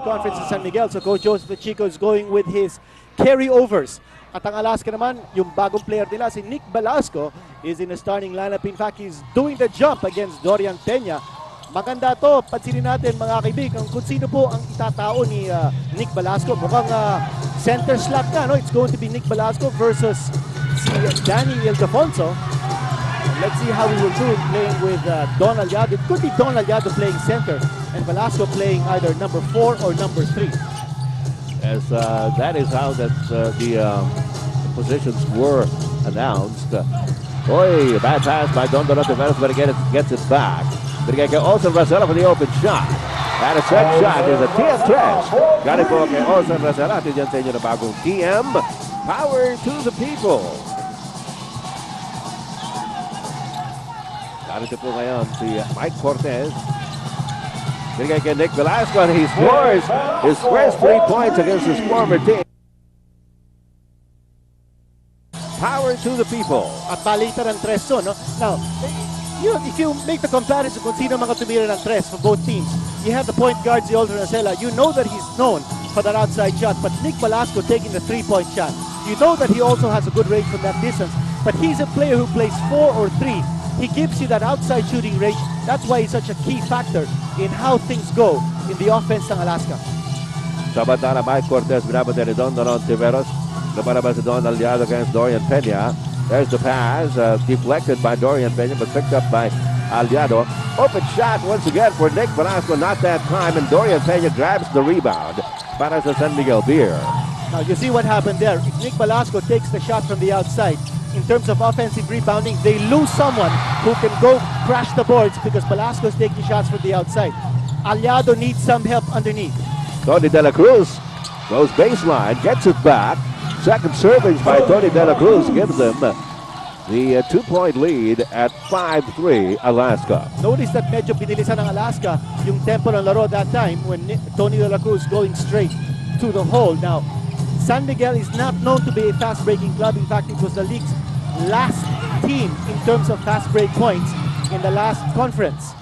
conference in San Miguel. So Coach Joseph Chico is going with his carryovers. At ang Alaska naman, yung bagong player nila, si Nick Velasco, is in the starting lineup. In fact, he's doing the jump against Dorian Peña. Maganda to. Pansinin natin mga kaibigan kung sino po ang itatao ni Nick Velasco. Mukhang center slot na. No? It's going to be Nick Velasco versus si Danny Ildefonso. Let's see how we will do it playing with Don Aliado. It could be Don Aliado playing center and Velasco playing either number 4 or number 3. As that is how the positions were announced. Boy, a bad pass by Don Tavares, but again it gets it back. Binigay Olsen Rosella for the open shot. And a set shot is a TM trash. Got it po kay Olsen Rosella. Ito dyan sa inyo na bagong TM. Power to the people. Ito po ngayon si Mike Cortez. Binigay kay Nick Velasco and he scores his first 3 points against his former team. Power to the people. At palitan ng tres no? Now, if you make the comparison kung sino mga tumira ng tres for both teams, you have the point guard, si Olsen Rosella. You know that he's known for that outside shot, but Nick Velasco taking the 3-point shot. You know that he also has a good range from that distance, but he's a player who plays 4 or 3. He gives you that outside shooting range. That's why he's such a key factor in how things go in the offense ng Alaska. Samantala, Mike Cortez, binabati ni Don Tiveros. Lumalabas si Don Aliado against Dorian Peña. There's the pass, deflected by Dorian Peña, but picked up by Aliado. Open shot once again for Nick Velasco, not that time, and Dorian Peña grabs the rebound para sa San Miguel Beer. Now, you see what happened there. If Nick Velasco takes the shot from the outside, in terms of offensive rebounding, they lose someone who can go crash the boards because Velasco is taking shots from the outside. Aliado needs some help underneath. Tony De La Cruz goes baseline, gets it back. Second servings by Tony De La Cruz gives them the 2-point lead at 5-3 Alaska. Notice that medyo binilisan ng Alaska yung tempo ng laro that time when Tony De La Cruz going straight to the hole. Now, San Miguel is not known to be a fast-breaking club. In fact, it was the league's last team in terms of fast-break points in the last conference.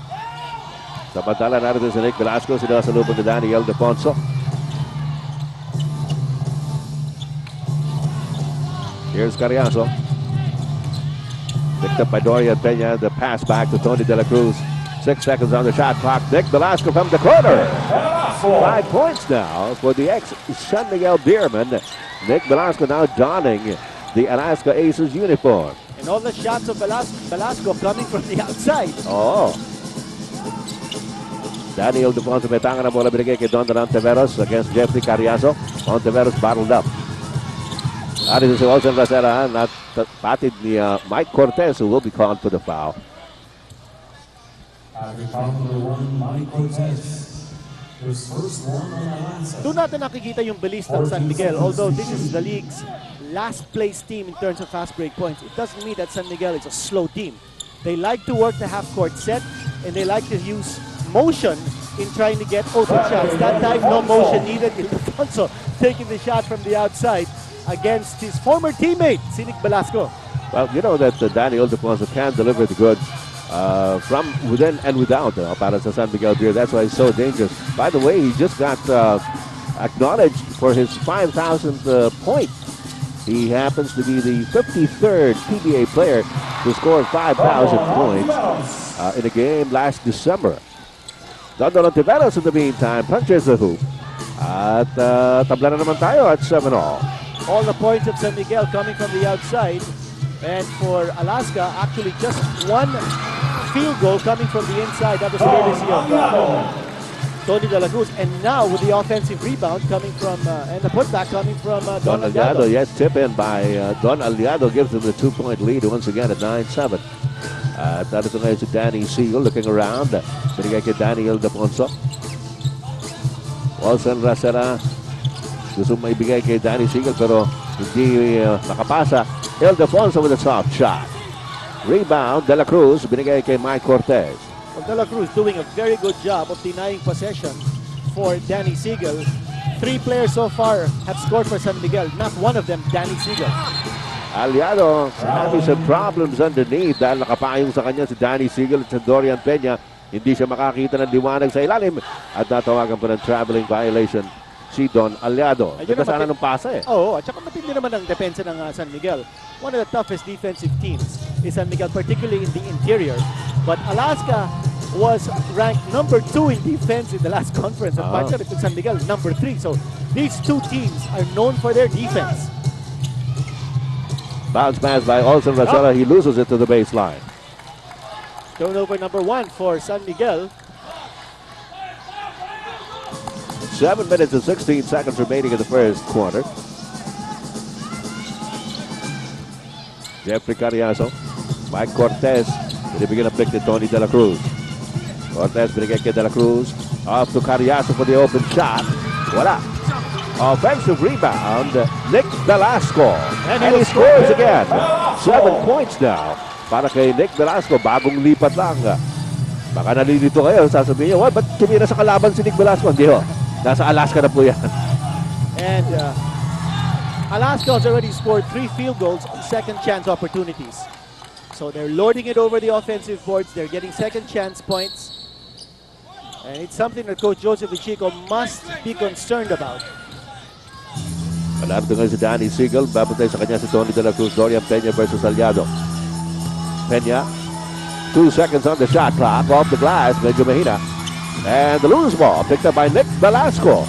Samantala narito si Nick Velasco, sinasalubong ni Danny Ildefonso. Here's Carriazo. Picked up by Dorian Peña. The pass back to Tony De La Cruz. 6 seconds on the shot clock. Nick Velasco from the corner. 5 points now for the ex-San Miguel Beermen. Nick Velasco now donning the Alaska Aces uniform. And all the shots of Velasco coming from the outside. Oh. Daniel Ildefonso may tanga na bola binigay kay Don Tiveros against Jeffrey Carriazo. Don Tiveros bottled up. Narito si Olsen Rosella, not patid ni Mike Cortez, who will be called for the foul. Mike Cortez. Doon natin nakikita yung bilis ng San Miguel. Although this is the league's last place team in terms of fast break points, it doesn't mean that San Miguel is a slow team. They like to work the half-court set, and they like to use motion in trying to get open shots. That time, no motion needed. Ildefonso taking the shot from the outside against his former teammate, Nick Velasco. Well, you know that Danny Ildefonso can deliver the goods from within and without para sa San Miguel Beer. That's why he's so dangerous. By the way, he just got acknowledged for his 5,000th point. He happens to be the 53rd PBA player to score 5,000 points in a game last December. Don Tiveros in the meantime punches the hoop. At tabla na naman tayo at 7-all. All the points of San Miguel coming from the outside. And for Alaska, actually just one field goal coming from the inside. That was courtesy of Tony De La Cruz. And now with the offensive rebound coming from, and the putback coming from Don Aliado. Yes, tip in by Don Aliado gives them the 2-point lead once again at 9-7. That is ngayon si Danny Siegel looking around. Binigay kay Danny Ildefonso. Olsen Rosella gusto maibigay kay Danny Siegel pero hindi nakapasa. Ildefonso with a soft shot. Rebound, De La Cruz binigay kay Mike Cortez. Well, De La Cruz doing a very good job of denying possession for Danny Siegel. 3 players so far have scored for San Miguel. Not one of them, Danny Siegel. Aliado having some problems underneath dahil nakapayong sa kanya si Danny Siegel at si Dorian Peña. Hindi siya makakita ng liwanag sa ilalim at natawagan po ng traveling violation si Don Aliado. Ayun Ganda ang sana mati- ng pasa eh. Oo, at saka matindi naman ang depensa ng San Miguel. One of the toughest defensive teams is San Miguel, particularly in the interior. But Alaska was ranked number 2 in defense in the last conference. At partner itong San Miguel, number 3. So these two teams are known for their defense. Bounce pass by Olsen Racela. He loses it to the baseline. Turnover number 1 for San Miguel. 7 minutes and 16 seconds remaining in the first quarter. Jeffrey Carriazo. Mike Cortez. Binibigyan ng pick ni Tony De La Cruz. Cortez binigyan kay De La Cruz. Off to Carriazo for the open shot. Wala. Offensive rebound. Nick Velasco. And he scores again. 7 points now. Para kay Nick Velasco. Bagong lipat lang. Baka nalilito kayo. Sasabihin niyo, ba't tumira sa kalaban si Nick Velasco? Hindi ho. Nasa Alaska na po yan. And Alaska has already scored 3 field goals on second chance opportunities. So they're lording it over the offensive boards. They're getting second chance points. And it's something that Coach Joseph Ichico must be concerned about. Malapit ngayon si Danny Siegel. Babantay sa kanya si Tony De La Cruz. Dorian Peña versus Aliado. Peña. 2 seconds on the shot clock. Off the glass. Medyo mahina. And the loose ball picked up by Nick Velasco.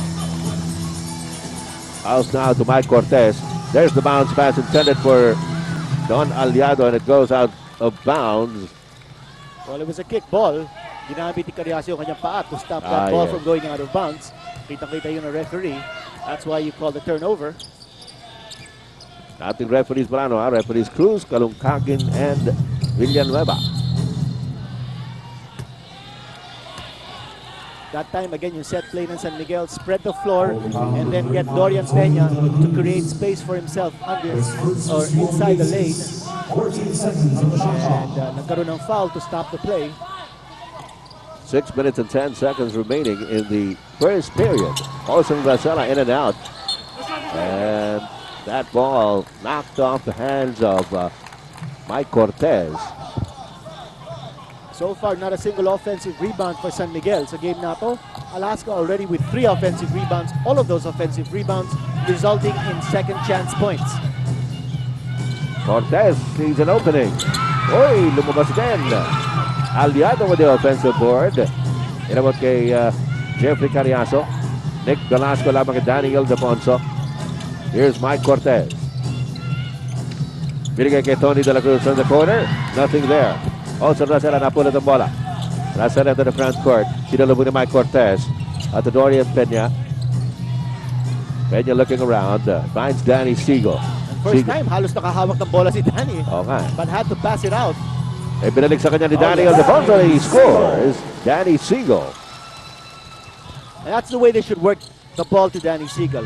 Out now to Mike Cortez. There's the bounce pass intended for Don Aliado, and it goes out of bounds. Well, it was a kick ball. Ginamit ni Carriazo yung kanyang paa to stop that ball from going out of bounds. Kitang-kita yun ng referee. That's why you call the turnover. Ating referees Brano, referees Cruz, Kalungkagin, and Villanueva. That time, again, yung set play ng San Miguel, spread the floor and then get Dorian Peña to create space for himself under or inside the lane. 14 seconds on the shot clock. And nagkaroon ng foul to stop the play. 6 minutes and 10 seconds remaining in the first period. Olsen Racela in and out. And that ball knocked off the hands of Mike Cortez. So far, not a single offensive rebound for San Miguel sa game na to. Alaska already with 3 offensive rebounds. All of those offensive rebounds resulting in second chance points. Cortez sees an opening. Oy, lumabas din. Aliado with the offensive board. Inabot kay Jeffrey Carriazo. Nick Velasco lamang kay Daniel Defonso. Here's Mike Cortez. Binigay kay Tony De La Cruz on the corner. Nothing there. Also, Racela napulot ang bola. Racela to the front court. Sinalubog ni Mike Cortez. At Dorian Peña. Peña looking around. Finds Danny Siegel. First time, halos nakahawak ng bola si Danny. Oo nga. But had to pass it out. Eh, binalik sa kanya ni Daniel Defonso. He scores. Danny Siegel. And that's the way they should work the ball to Danny Siegel.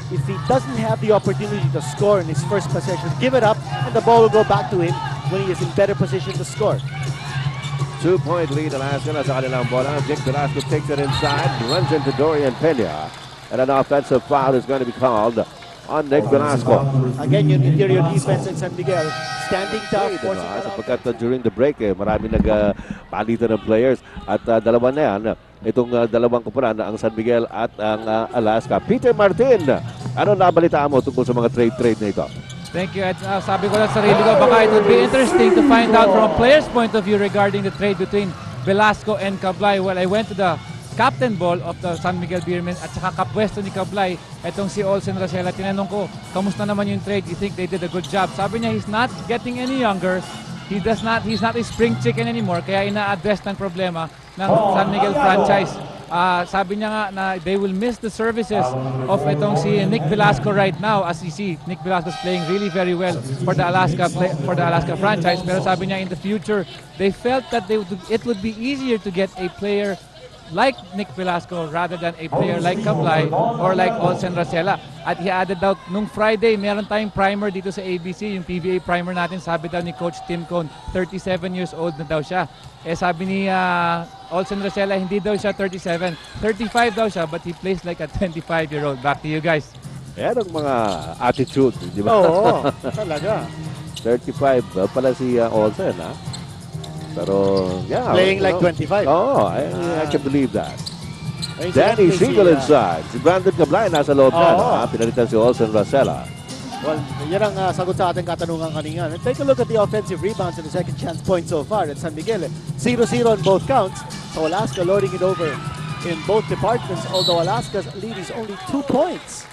If he doesn't have the opportunity to score in his first possession, give it up and the ball will go back to him when he is in better position to score. 2-point lead Alaska na sa kanilang bola. Nick Velasco takes it inside, runs into Dorian Peña. And an offensive foul is going to be called on Nick Velasco. Again, yung interior defense in San Miguel, standing tough, forcing it out. Sapagkat during the break, marami nagpalitan ng players. At dalawa na yan, itong dalawang kupunan, ang San Miguel at ang Alaska. Peter Martin, ano nabalitaan mo tungkol sa mga trade na ito? Thank you. At sabi ko lang sa sarili ko, baka it would be interesting to find out from a player's point of view regarding the trade between Velasco and Cablay. Well, I went to the captain ball of the San Miguel Beermen at saka kapwesto ni Cablay, etong si Olsen Racela. Tinanong ko, kamusta naman yung trade? You think they did a good job? Sabi niya, he's not getting any younger. He's not a spring chicken anymore. Kaya ina-address ng problema ng San Miguel franchise. Sabi niya nga na they will miss the services of itong si Nick Velasco right now. As you see, Nick Velasco is playing really very well for the Alaska franchise. Pero sabi niya in the future, they felt that it would be easier to get a player like Nick Velasco rather than a player like Cablay or like Olsen Racela. At he added out, nung Friday, meron tayong primer dito sa ABC, yung PBA primer natin. Sabi daw ni Coach Tim Cone, 37 years old na daw siya. Eh sabi ni Olsen Racela, hindi daw siya 37. 35 daw siya, but he plays like a 25-year-old. Back to you guys. Yan ang mga attitude, di ba? Oo, talaga. 35 pala si Olsen, ha? Pero, yeah. Playing like 25. Oh, I can believe that. Ayun, Danny si Siegel inside. Si Brandon Cablay nasa loob na. Oo. Pinalitan si Olsen Rosella. Well, yan ang sagot sa ating katanungan kanina. And take a look at the offensive rebounds and the second chance points so far at San Miguel. 0-0 on both counts. So Alaska loading it over in both departments, although Alaska's lead is only 2 points.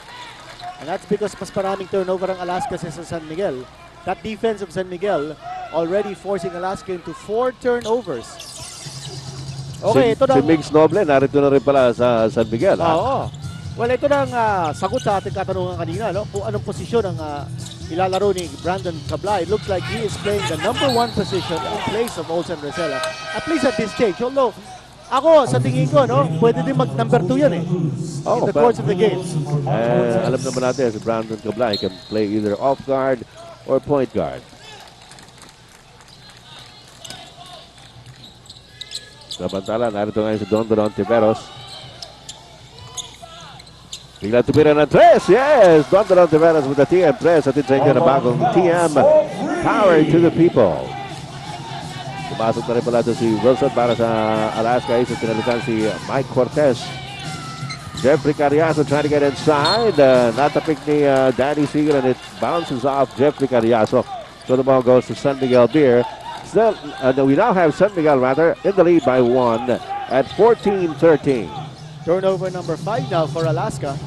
And that's because mas maraming turnover ang Alaska sa San Miguel. That defense of San Miguel already forcing Alaska into 4 turnovers. Okay, ito na. Si Migs Noble, narito na rin pala sa San Miguel. Oo. Well, ito na ang sagot sa ating katanungan kanina, no? Kung anong posisyon ang ilalaro ni Brandon Cablay. It looks like he is playing the number 1 position in place of Olsen Rosella. At least at this stage. Although, ako, sa tingin ko, no? Pwede din mag-number 2 yan eh. In the course of the game. Alam naman natin, si Brandon Cablay can play either off guard or point guard. Samantala, narito ngayon si Don Tiveros. Bigla tumira ng 3. Yes! Don Tiveros with the TM3. Sa tinsayin na bagong TM. Power to the people. Pumasok na rin pala ito si Wilson para sa Alaska. Isa pinalitan si Mike Cortez. Jeffrey Carriazo trying to get inside. Natapik ni Danny Siegel and it bounces off Jeffrey Carriazo. So the ball goes to San Miguel Beer. Still, we now have San Miguel in the lead by 1 at 14-13. Turnover number 5 now for Alaska.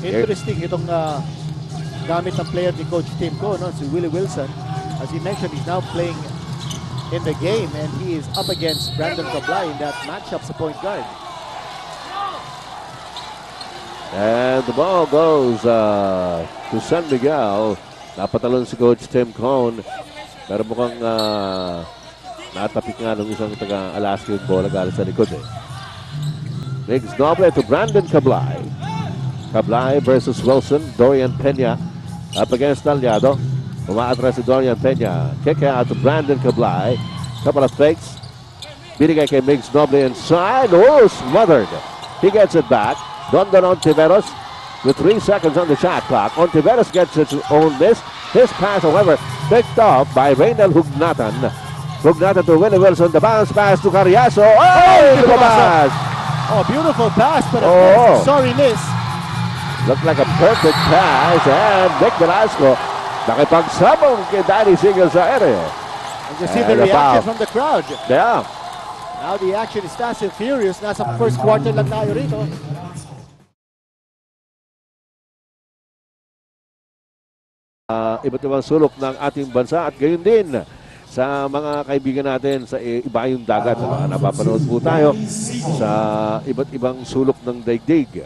Interesting itong gamit ng player ni Coach Tim Ko, no? Si Willie Wilson. As he mentioned, he's now playing in the game and he is up against Brandon Cablay in that matchup sa point guard. And the ball goes to San Miguel. Napatalon si Coach Tim Cone. Pero mukhang natapik nga ng isang taga-Alaska yung bola galing sa likod eh. Migs Noble to Brandon Cablay. Cablay versus Wilson. Dorian Peña up against Aliado. Umaatras si Dorian Peña. Kick out to Brandon Cablay. Couple of fakes. Binigay kay Migs Noble inside. Oh, smothered. He gets it back. Don Tiveros with 3 seconds on the shot clock. Ontiveros gets its own miss. His pass, however, picked off by Reynel Hugnatan. Hugnatan to Willie Wilson. The bounce pass to Carriazo. Oh, lumabas! Oh, beautiful pass, but sorry miss. Looked like a perfect pass. And Nick Velasco nakipagsabong kay Danny Siegel sa ere. And you see the reaction from the crowd. Yeah. Now the action is fast and furious. Nasa first quarter lang tayo rito. Iba't ibang sulok ng ating bansa at gayon din sa mga kaibigan natin sa ibayong dagat. Napapanood po tayo sa iba't ibang sulok ng daigdig.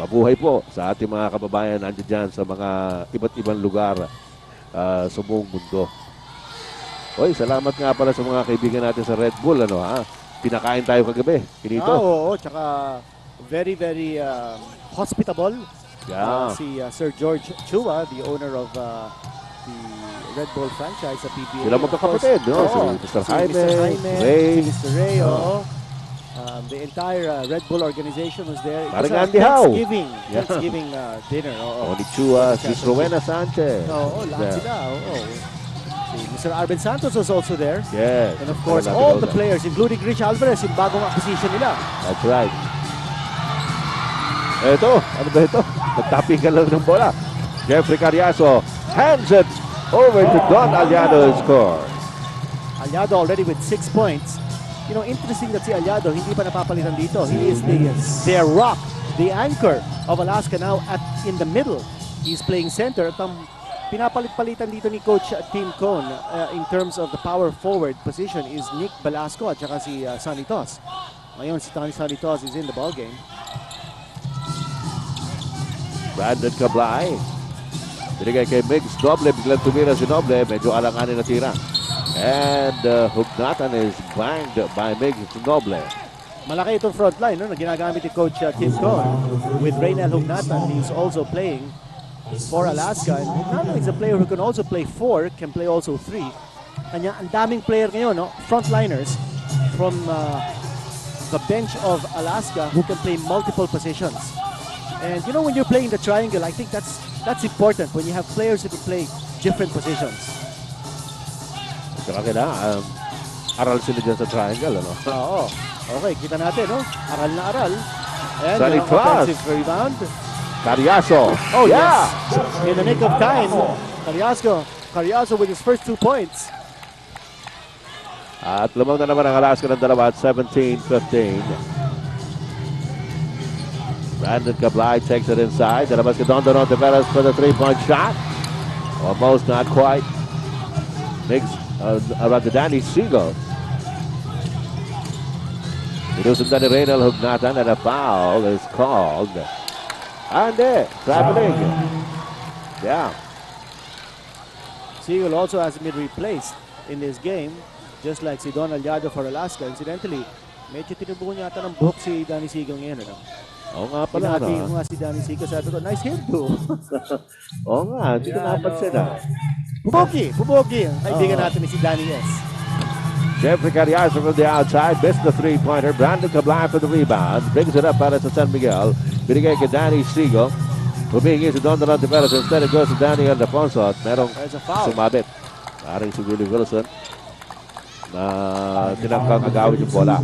Mabuhay po sa ating mga kababayan nandiyan dyan sa mga iba't ibang lugar sa buong mundo. Oy, salamat nga pala sa mga kaibigan natin sa Red Bull. Pinakain tayo kagabi. Pinito. Oo, tsaka very, very hospitable. Yeah. Si Sir George Chua, the owner of the Red Bull franchise sa PBA. Sila magkakapatid, no? Si Mr. Jaime, Ray. Si Mr. Ray, the entire Red Bull organization was there. Parang Andy Howe. Thanksgiving dinner. Ni Chua, si Rowena Sanchez. Lahat sila. Si Mr. Arben Santos was also there. Yes. And of course, all the players, including Rich Alvarez, yung bagong acquisition nila. That's right. Ito, ano ba ito? Nagtapping ka lang ng bola. Jeffrey Carriazo hands it over to Don Aliado to score. Aliado already with 6 points. You know, interesting that si Aliado hindi pa napapalitan dito. He is their rock, the anchor of Alaska now in the middle. He's playing center. At ang pinapalit-palitan dito ni Coach Tim Cone in terms of the power forward position is Nick Velasco at saka si Sonny Toss. Ngayon si Sonny Toss is in the ball game. Brandon Cablay. Binigay kay Migs Noble. Biglang tumira si Noble. Medyo alanganin na tira. And Hugnatan is banged by Migs Noble. Malaki itong front line na ginagamit ni Coach Tim Cone. With Reynel Hugnatan, he's also playing for Alaska. And Hugnatan is a player who can also play 4, can play also 3. Kanya, ang daming player ngayon, no? Frontliners from the bench of Alaska who can play multiple positions. And you know, when you're playing the triangle, I think that's important when you have players who can play different positions. Saka aral sila dyan sa triangle, ano? Oo. Okay, kita natin, no? Aral na aral. And Sunny an Cross. offensive rebound. Carriazo. Oh, yeah! yes. In the nick of time, Carriazo with his first 2 points. At lumang na naman ang Alaska ng dalawa at 17-15. Brandon Cablay takes it inside. Dalabas ka Don Tiveros for the 3-point shot. Almost, not quite. Mix around the Danny Siegel. Inusundan ni Reynel Hugnatan and a foul is called. And traveling. Yeah. Siegel also has been replaced in this game, just like si Don Aliado for Alaska. Incidentally, medyo tinubukan yata ng buhok si Danny Siegel ngayon. Ano? Oo nga pala, Pinati ko nga si Danny Siegel. Sabi ko, nice hairdo. Oo nga, hindi ko napansin Pubogi. Ang kaibigan natin ni si Danny S. Jeffrey Carriazo from the outside, missed the three-pointer. Brandon Cablay for the rebound. Brings it up para sa San Miguel. Binigay kay Danny Siegel. Humingi si Don Tiveros. Instead it goes to Danny Alfonso. At merong sumabit. Parang si Willie Wilson na tinangkang agawin yung bola.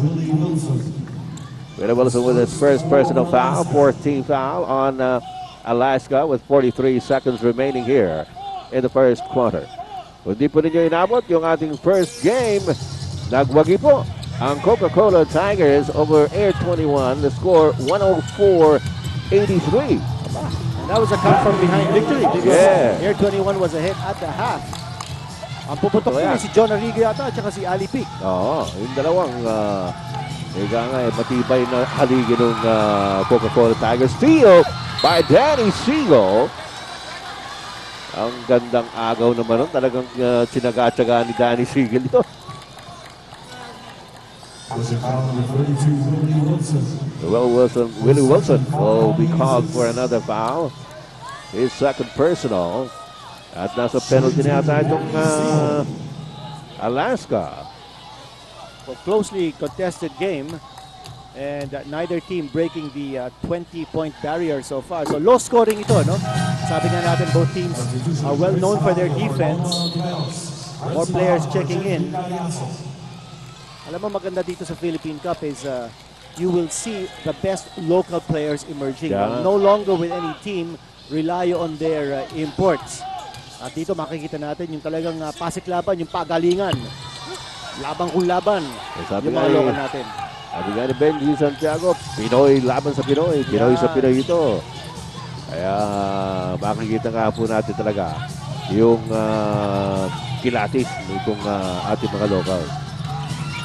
Willie Wilson with his first personal foul. 14th foul on Alaska with 43 seconds remaining here in the first quarter. Kung di po ninyo inabot yung ating first game, nagwagi po ang Coca-Cola Tigers over Air 21. The score 104-83. And that was a come from behind victory. Yeah. Air 21 was ahead at the half. Ang puputok nila si John Arrigo yata at saka si Ali Pic. Oo, yung dalawang matibay na haligi ng Coca-Cola Tigers. Steal by Danny Siegel. Ang gandang agaw naman nun. Talagang tinaga-tsaga ni Danny Siegel ito. Willie Wilson will be called for another foul. His second personal. At nasa penalty na yata itong Alaska. A closely contested game, and neither team breaking the 20-point barrier so far. So low scoring ito, no? Sabi nga natin, both teams are well known for their defense. More players checking in. Alam mo, maganda dito sa Philippine Cup is you will see the best local players emerging. Yeah. No longer will any team rely on their imports. At dito makikita natin yung talagang pasiklaban, yung pagalingan. Laban kung laban. Yung mga local natin. Sabi nga ni Benji Santiago, Pinoy laban sa Pinoy. Pinoy sa Pinoy ito. Kaya makikita nga po natin talaga yung kilatis nitong ating mga local.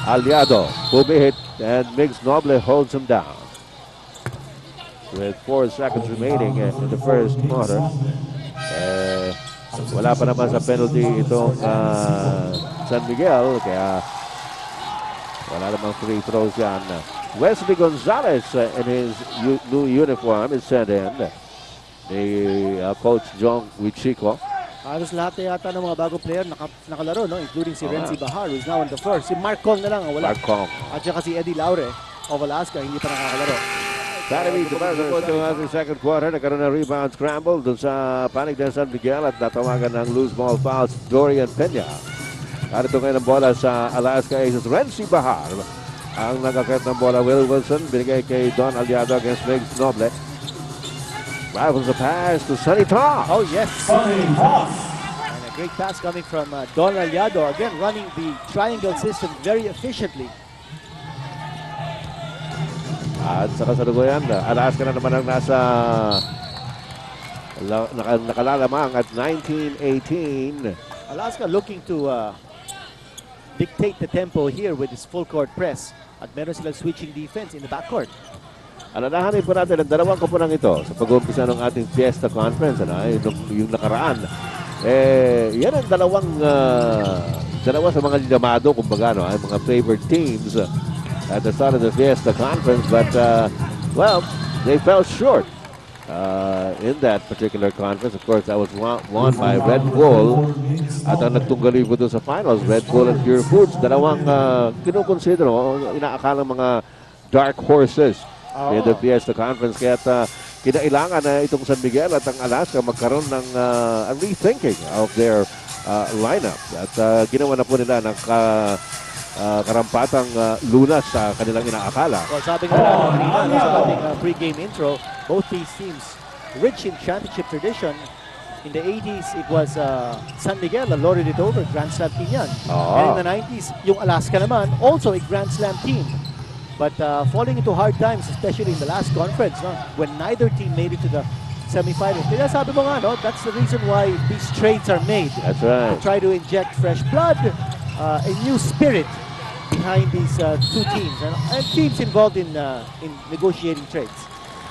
Aliado, bumihit, and Migs Noble holds him down. With 4 seconds remaining in the first quarter. Wala pa naman sa penalty itong San Miguel, kaya wala namang free throws yan. Wesley Gonzalez in his new uniform is sent in. Coach John Wichico. Halos lahat yata ng mga bagong player nakalaro, no? Including si Renzi Bahar, who is now on the floor. Si Mark Kong na lang ang wala. Mark Kong. At saka si Eddie Laure of Alaska, hindi pa nakakalaro. Saturday, the second quarter, nagkaroon ng rebound scramble dun sa panig ng San Miguel at natawagan ng loose ball fouls Dorian Peña. Karito ngayon ang bola sa Alaska Aces. Renzi Bahar ang nagkakit ng bola. Will Wilson binigay kay Don Aliado against Migs Noble. Rivals the pass to Sonny Toss. Oh, yes. And a great pass coming from Don Aliado. Again, running the triangle system very efficiently. At sa kasalukuyan, Alaska na naman ang nasa nakalalamang at 19-18. Alaska looking to dictate the tempo here with his full court press. At meron silang switching defense in the backcourt. Alalahanin po natin ang dalawang koponang ito sa pag-uumpisa ng ating Fiesta Conference, yung nakaraan. Yan ang dalawa sa mga linamado, kumbaga, ay mga favored teams at the start of the Fiesta Conference, but well, they fell short in that particular conference. Of course, that was won by Red Bull. At ang nagtunggali po doon sa finals, Red Bull and Pure Foods, dalawang kinukonsidero, inaakalang mga dark horses in the Fiesta Conference. Kaya kinailangan na itong San Miguel at ang Alaska magkaroon ng rethinking of their lineup. At ginawa na po nila ng karampatang lunas sa kanilang inaakala. Well, sabi nga natin kanina sa ating pre-game intro, both these teams rich in championship tradition. In the 80s, it was San Miguel that lorded it over, Grand Slam team yan. And in the 90s, yung Alaska naman, also a Grand Slam team. But falling into hard times, especially in the last conference, no? When neither team made it to the semifinals. Kaya sabi mo nga, no? That's the reason why these trades are made. That's right. To try to inject fresh blood, a new spirit behind these two teams. And teams involved in negotiating trades.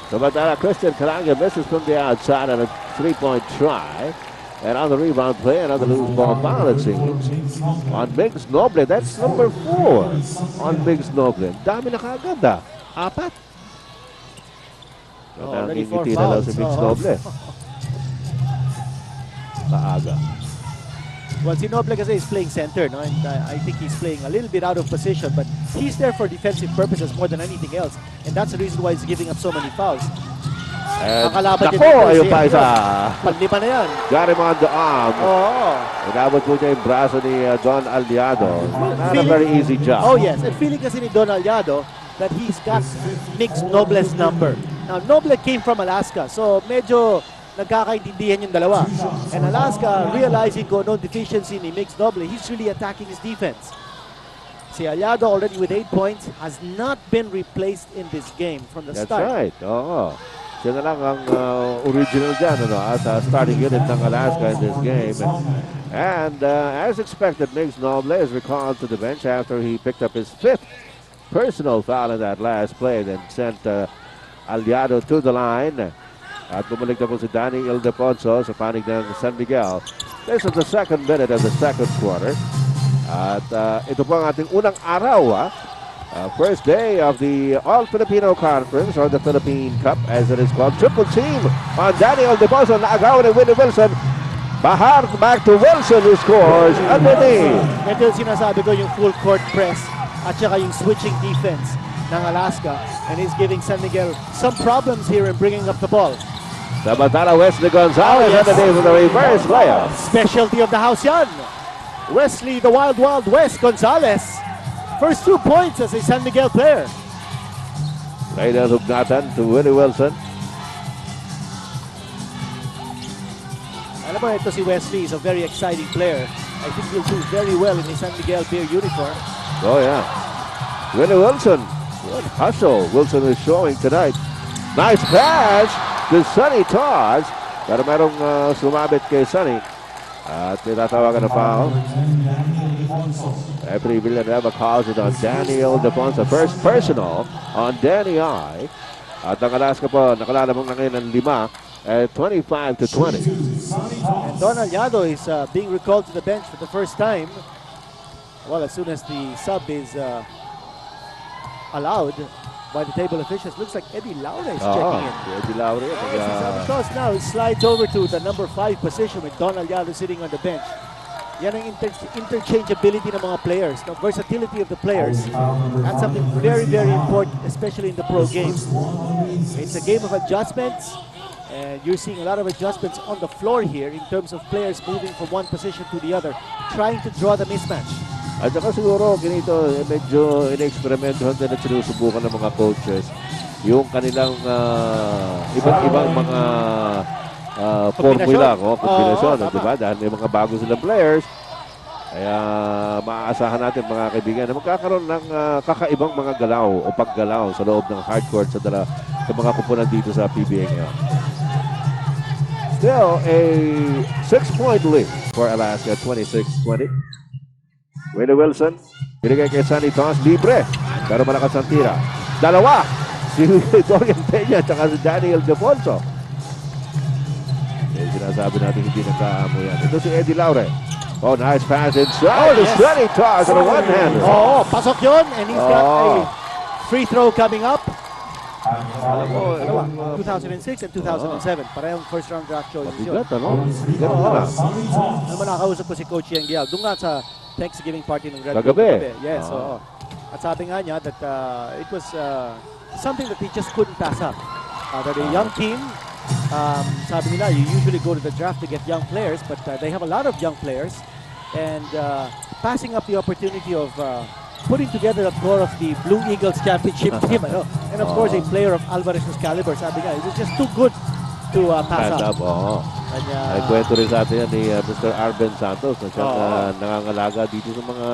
Samantala, Christian Kalanga misses from the outside on a three-point try. And on the rebound play, another loose ball foul, it seems. On Miguel Noble, that's number 4 on Miguel Noble. Dami na kaagad, 4. Already 4 Ngiti na lang fouls. si Miguel Noble. Kaaga. Well, si Noble kasi is playing center, no? And I think he's playing a little bit out of position, but he's there for defensive purposes more than anything else. And that's the reason why he's giving up so many fouls. And Nakalaban nako, ayun pa isa. Panlipan na yan. Got him on the arm. Oo. Inabot po niya yung braso ni Don Aliado. Not a very easy job. Oh yes, and feeling kasi ni Don Aliado that he's got Miguel Noble's number. Now, Noble came from Alaska, so medyo nagkakaintindihan yung dalawa. And Alaska, realizing kung anong deficiency ni Miguel Noble, he's really attacking his defense. Si Aliado already with 8 points has not been replaced in this game from the start. That's right. Oo. Siya na lang ang original dyan, ano, as starting unit ng Alaska in this game. And as expected, Miguel Noble is recalled to the bench after he picked up his 5th personal foul in that last play, then sent Aliado to the line. At bumalik na po si Danny Ildefonso sa panig ng San Miguel. This is the second minute of the second quarter. At ito po ang ating unang araw, first day of the All-Filipino Conference, or the Philippine Cup as it is called. Triple team on Daniel Ildefonso. Naagaw ni Willie Wilson. Bahar back to Wilson who scores underneath. Medyo sinasabi ko yung full court press at saka yung switching defense ng Alaska, and he's giving San Miguel some problems here in bringing up the ball. Samantala, Wesley Gonzalez underneath with a reverse layup. Specialty of the house yan. Wesley, the Wild Wild West Gonzalez. First 2 points as a San Miguel player. Later Hugnatan to Willie Wilson. Alam mo, ito si Wesley is a very exciting player. I think he'll do very well in the San Miguel Beer uniform. Oh yeah. Willie Wilson. What hustle Wilson is showing tonight. Nice pass to Sonny Toz. Pero merong sumabit kay Sonny. At tinatawagan na foul. Referee Villanueva calls it on Daniel Ildefonso. First personal on Danny I. At ang Alaska po, nakalalabang na ngayon ng 5 at 25 to 20. And Don Aliado is being recalled to the bench for the first time. Well, as soon as the sub is allowed by the table officials, looks like Eddie Laura is checking in. Eddie Laura. Because now he slides over to the number 5 position with Don Aliado sitting on the bench. Yan ang interchangeability ng mga players, the versatility of the players. That's something very, very important, especially in the pro games. It's a game of adjustments, and you're seeing a lot of adjustments on the floor here in terms of players moving from one position to the other, trying to draw the mismatch. At saka siguro, ganito, medyo in-experimentohan din at sinusubukan ng mga coaches yung kanilang iba't ibang mga formula, kombinasyon, diba? Dahil may mga bago silang players. Kaya maaasahan natin mga kaibigan na magkakaroon ng kakaibang mga galaw o paggalaw sa loob ng hardcourt sa mga kupunan dito sa PBA ngayon. Still a 6-point lead for Alaska, 26-20. Willie Wilson, binigay kay Sonny Toz, libre. Pero malakas ang tira. Dalawa, si Dorian Peña at si Daniel Ildefonso. Sinasabi natin hindi nagkaamo yan. Ito si Eddie Laure. Oh, nice pass inside. Yes. Sonny Toz on a one-hander. Oh, pasok yun, and he's got a free throw coming up. Alam mo, 2006 and 2007. Parehong first round draft choices yun. bigat, ano? Bigat na. Alam mo, nakausap ko si Coach Yang Gial. Doon nga sa Thanksgiving party ng Red Bull. Kagabi. Yes, oo. At sabi nga niya that it was something that he just couldn't pass up. They're a young team. Sabi nila, you usually go to the draft to get young players, but they have a lot of young players. And passing up the opportunity of putting together the core of the Blue Eagles championship team. Ano? And of course, a player of Alvarez's caliber. Sabi niya, it was just too good to pass Pass up. up, oo. Kanya, Ay, kwento rin sa atin yan ni Mr. Arben Santos na siyang nangangalaga dito sa mga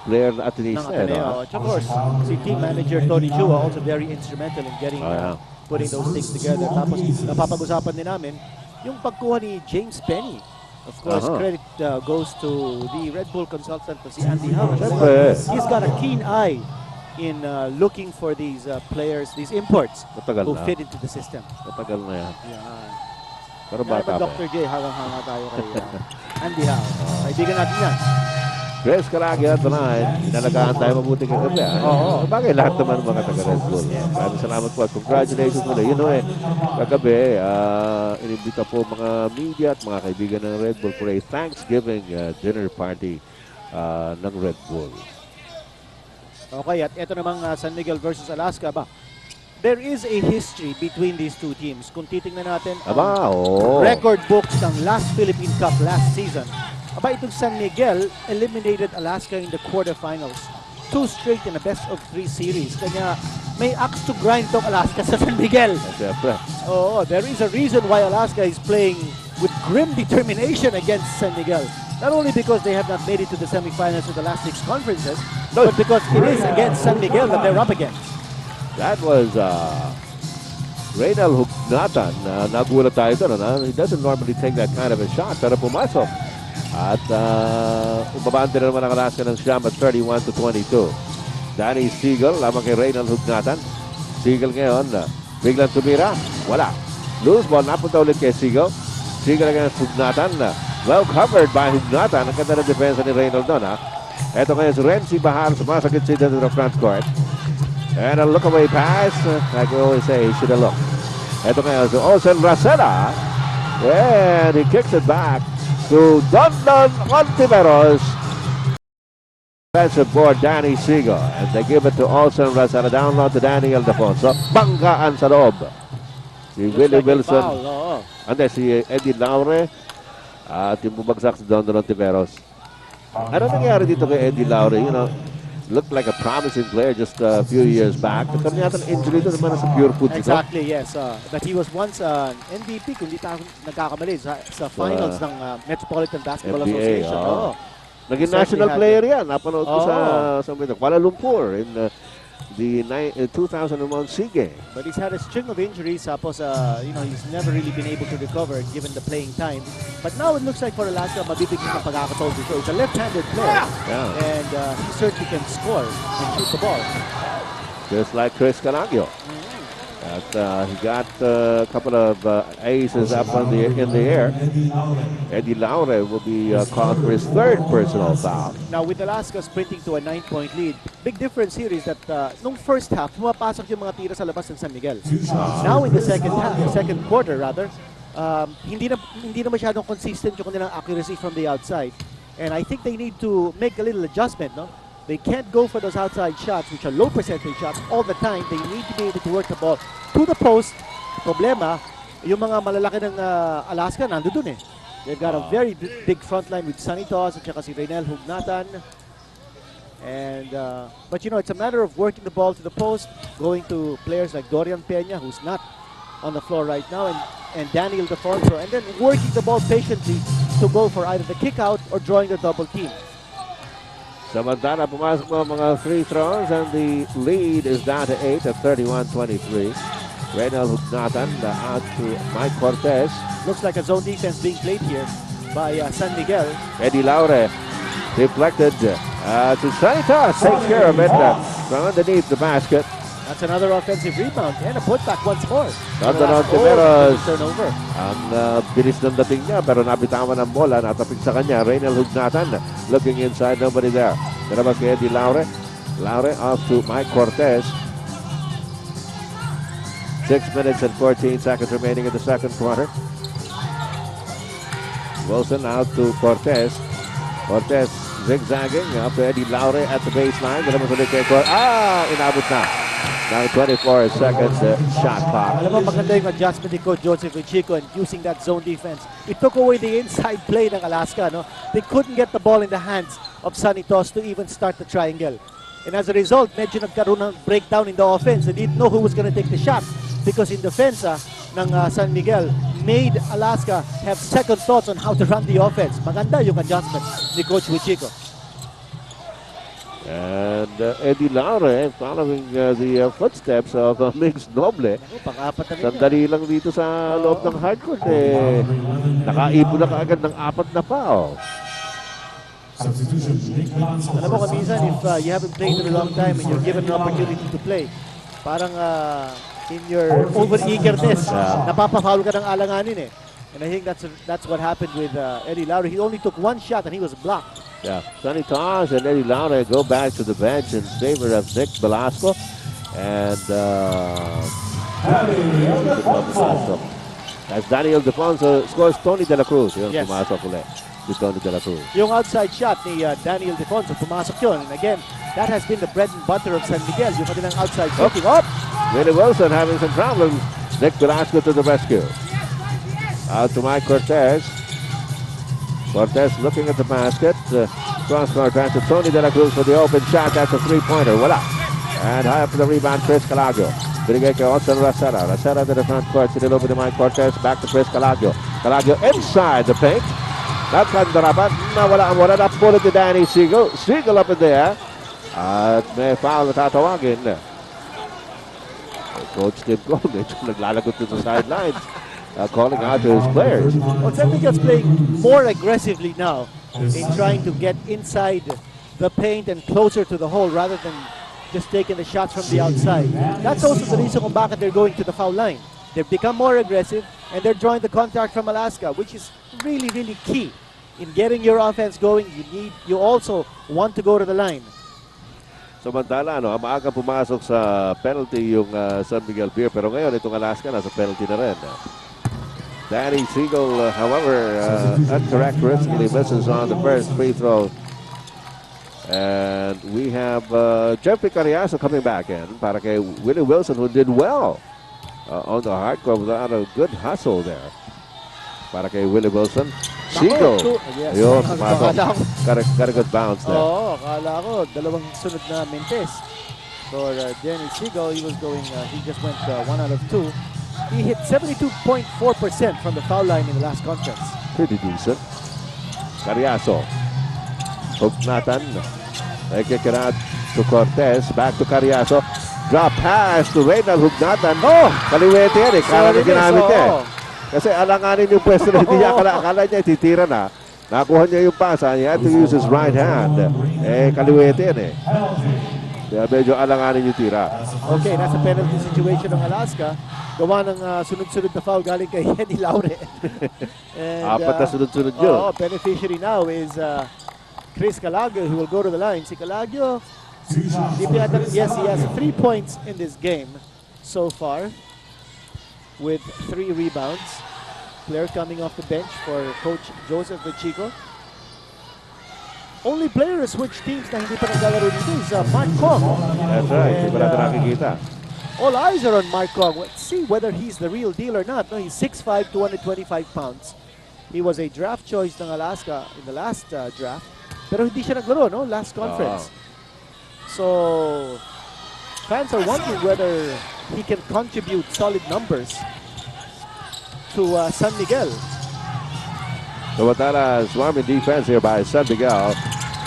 player na ng atinista. Ateneo. Of course, si team manager Tony Chua also very instrumental in getting putting those things together. Tapos napapag-usapan din namin yung pagkuha ni James Penny. Of course, credit goes to the Red Bull consultant si Andy Howe. He's got a keen eye in looking for these players, these imports who fit into the system. Matagal na yan. Yan. Pero bata pa. Dr. J, hanga tayo kay Andy Howe. Kaibigan natin yan. Chris Caragia tonight, inalagaan tayo mabuti kagabi. Oo. Bagay lahat naman mga taga-Red Bull. Maraming salamat po at congratulations muna. You know kagabi, inimbita po mga media at mga kaibigan ng Red Bull for a Thanksgiving dinner party ng Red Bull. Okay, at ito namang San Miguel versus Alaska ba? There is a history between these two teams. Kung titingnan natin record books ng last Philippine Cup last season, itong San Miguel eliminated Alaska in the quarterfinals. 2 straight in a best-of-3 series. Kanya may axe to grind tong Alaska sa San Miguel. Siyempre. There is a reason why Alaska is playing with grim determination against San Miguel. Not only because they have not made it to the semifinals of the last 6 conferences, but because it is against San Miguel that they're up against. That was Reynal Hugnatan. Nagulat tayo doon. He doesn't normally take that kind of a shot, pero pumasok. At umabante na naman ang Alaska ng siyam at 31-22. Danny Siegel lamang kay Reynal Hugnatan. Siegel ngayon, biglang tumira. Wala. Loose ball, napunta ulit kay Siegel. Siegel against Hugnatan. Well covered by Hugnatan. Ang ganda ng depensa ni Reynal doon. Ito ngayon si Renzi Bahar. Sumasakit siya dito sa front court. And a look-away pass. Like we always say, he should have looked. Ito ngayon si Olsen Racela. And he kicks it back to Dondon Ontiveros. Defensive board, Danny Siegel. And they give it to Olsen Racela. Down low to Danny Ildefonso. Banggaan sa loob. Si Willie Wilson. Ande si Eddie Laure. At yung bumagsak si Dondon Ontiveros. Ano nangyari dito kay Eddie Laure? You know, looked like a promising player just a few years back. Nagkaroon yata ng injury doon naman sa Pure Foods. Exactly, yes. But he was once an MVP, kung di tayo nagkakamali, sa finals ng Metropolitan Basketball PBA, Association. Naging national player yan. Napanood ko sa Kuala Lumpur in the 2001 SEA Games. But he's had a string of injuries. Tapos, he's never really been able to recover given the playing time. But now it looks like for Alaska, mabibigyan ng pagkakataon dito. He's a left-handed player. And he certainly can score and shoot the ball. Just like Chris Calagio. He got a couple of aces up in the air. Eddie Laure will be called for his 3rd personal foul. Now with Alaska sprinting to a 9-point lead, big difference here is that nung first half, pumapasok yung mga tira sa labas ng San Miguel. Now in the second quarter rather, hindi na masyadong consistent yung kanilang accuracy from the outside. And I think they need to make a little adjustment, no? They can't go for those outside shots, which are low percentage shots, all the time. They need to be able to work the ball to the post. Problema, yung mga malalaki ng Alaska, nando dun eh. They've got a very big front line with Sanitos at saka si Reynel Hugnatan. And, but it's a matter of working the ball to the post, going to players like Dorian Peña, who's not on the floor right now, and Daniel Defonso, and then working the ball patiently to go for either the kick out or drawing the double team. Samantala, pumasok mo mga free throws and the lead is down to 8 at 31-23. Reynal Hugnatan out to Mike Cortez. Looks like a zone defense being played here by San Miguel. Eddie Laure deflected to Sanitas. Takes care of it from underneath the basket. That's another offensive rebound and a putback once more. Dondon Ontiveros. Turnover. Ang bilis ng dating niya pero nabitawan ang bola. Natapik sa kanya. Reynal Hugnatan looking inside. Nobody there. Narabas kay Eddie Laure. Laure off to Mike Cortez. 6 minutes and 14 seconds remaining in the second quarter. Wilson out to Cortez. Cortez zigzagging up to Eddie Laure at the baseline. Narabas ulit kay Cortez. Inabot na. Now 24 seconds shot clock. Alam mo, maganda yung adjustment ni Coach Joseph Chico and using that zone defense. It took away the inside play ng Alaska. No? They couldn't get the ball in the hands of Sonny Toss to even start the triangle. And as a result, medyo nagkaroon ng breakdown in the offense. They didn't know who was going to take the shot because in defense ng San Miguel made Alaska have second thoughts on how to run the offense. Maganda yung adjustment ni Coach Wichico. And Eddie Laure following the footsteps of Mix Noble. Pang-apat na rin Sandali lang dito sa loob ng hardcourt. Nakaipon na kaagad ng 4 na foul. Substitution, Nick Velasco. Alam mo kaminsan, if you haven't played in a long time and you're given an opportunity to play, parang in your over-eagerness, napapafoul ka ng alanganin eh. And I think that's what happened with Eddie Laure. He only took 1 shot and he was blocked. Yeah, Sonny Toss and Eddie Laure go back to the bench in favor of Nick Velasco. And as Daniel Defonso scores, Tony De La Cruz. Yung Yes. pumasok ulit si Tony De La Cruz. Yung outside shot ni Daniel Defonso, pumasok yun. And again, that has been the bread and butter of San Miguel. Yung kanilang outside shooting. Up! Willie Wilson having some problems. Nick Velasco to the rescue. Out to Mike Cortez. Cortez looking at the basket. Cross-court pass to Tony De La Cruz for the open shot. That's a three-pointer. Wala. And high up for the rebound, Chris Calagio. Binigay kay Otson Racera. Racera to the front court. Sinilove to Mike Cortez. Back to Chris Calagio. Calagio inside the paint. Nakandarapan. Wala na bullet to Danny Siegel. Siegel up in there. At may foul na tatawagin. Coach Tim Gomez naglalagot to the sidelines. Calling out to his players. Well, San Miguel's playing more aggressively now in trying to get inside the paint and closer to the hole rather than just taking the shots from the outside. That's also the reason kung bakit they're going to the foul line. They've become more aggressive and they're drawing the contact from Alaska, which is really, really key. In getting your offense going, you also want to go to the line. Samantala, maaga pumasok sa penalty yung San Miguel Beer. Pero ngayon, itong Alaska nasa penalty na rin. Danny Siegel, however, uncharacteristically misses on the first free throw. And we have Jeffrey Carriazo coming back in para kay Willie Wilson, who did well on the hardcore without a good hustle there. Para kay Willie Wilson. Siegel. Yes. Yun, pumasok. Got a good bounce there. Oo, akala ko, dalawang sunod na Mentes. For Danny Siegel, he just went 1 out of 2. He hit 72.4% from the foul line in the last conference. Pretty decent. Carriazo. Hook Nathan. Nakikirat to Cortez. Back to Carriazo. Drop pass to Reynald Hugnatan. Oh! Kaliwete yan eh. Kala na ginamit niya eh. Kasi alanganin yung pwesto na hindi niya. Akala niya titira na. Nakuha niya yung pass. He had to use his right hand. Kaliwete yan eh. Kaya medyo alanganin yung tira. Okay, nasa penalty situation ng Alaska. Gawa ng sunod-sunod na foul galing kay Eddie Laure. And, 4 na sunod-sunod yun. Beneficiary now is Chris Calagio, who will go to the line. Si Calagio, yes, he has 3 points in this game so far with 3 rebounds. Player coming off the bench for Coach Joseph Chico. Only player who switched teams na hindi pa naglalaro dito is Mark Kong. That's right. Hindi pa natin nakikita. All eyes are on Mark Kong. Let's see whether he's the real deal or not. No, he's 6'5", 225 pounds. He was a draft choice ng Alaska in the last draft. Pero hindi siya naglaro, no? Last conference. So, fans are wondering whether he can contribute solid numbers to San Miguel. Samantala, swarming defense here by San Miguel.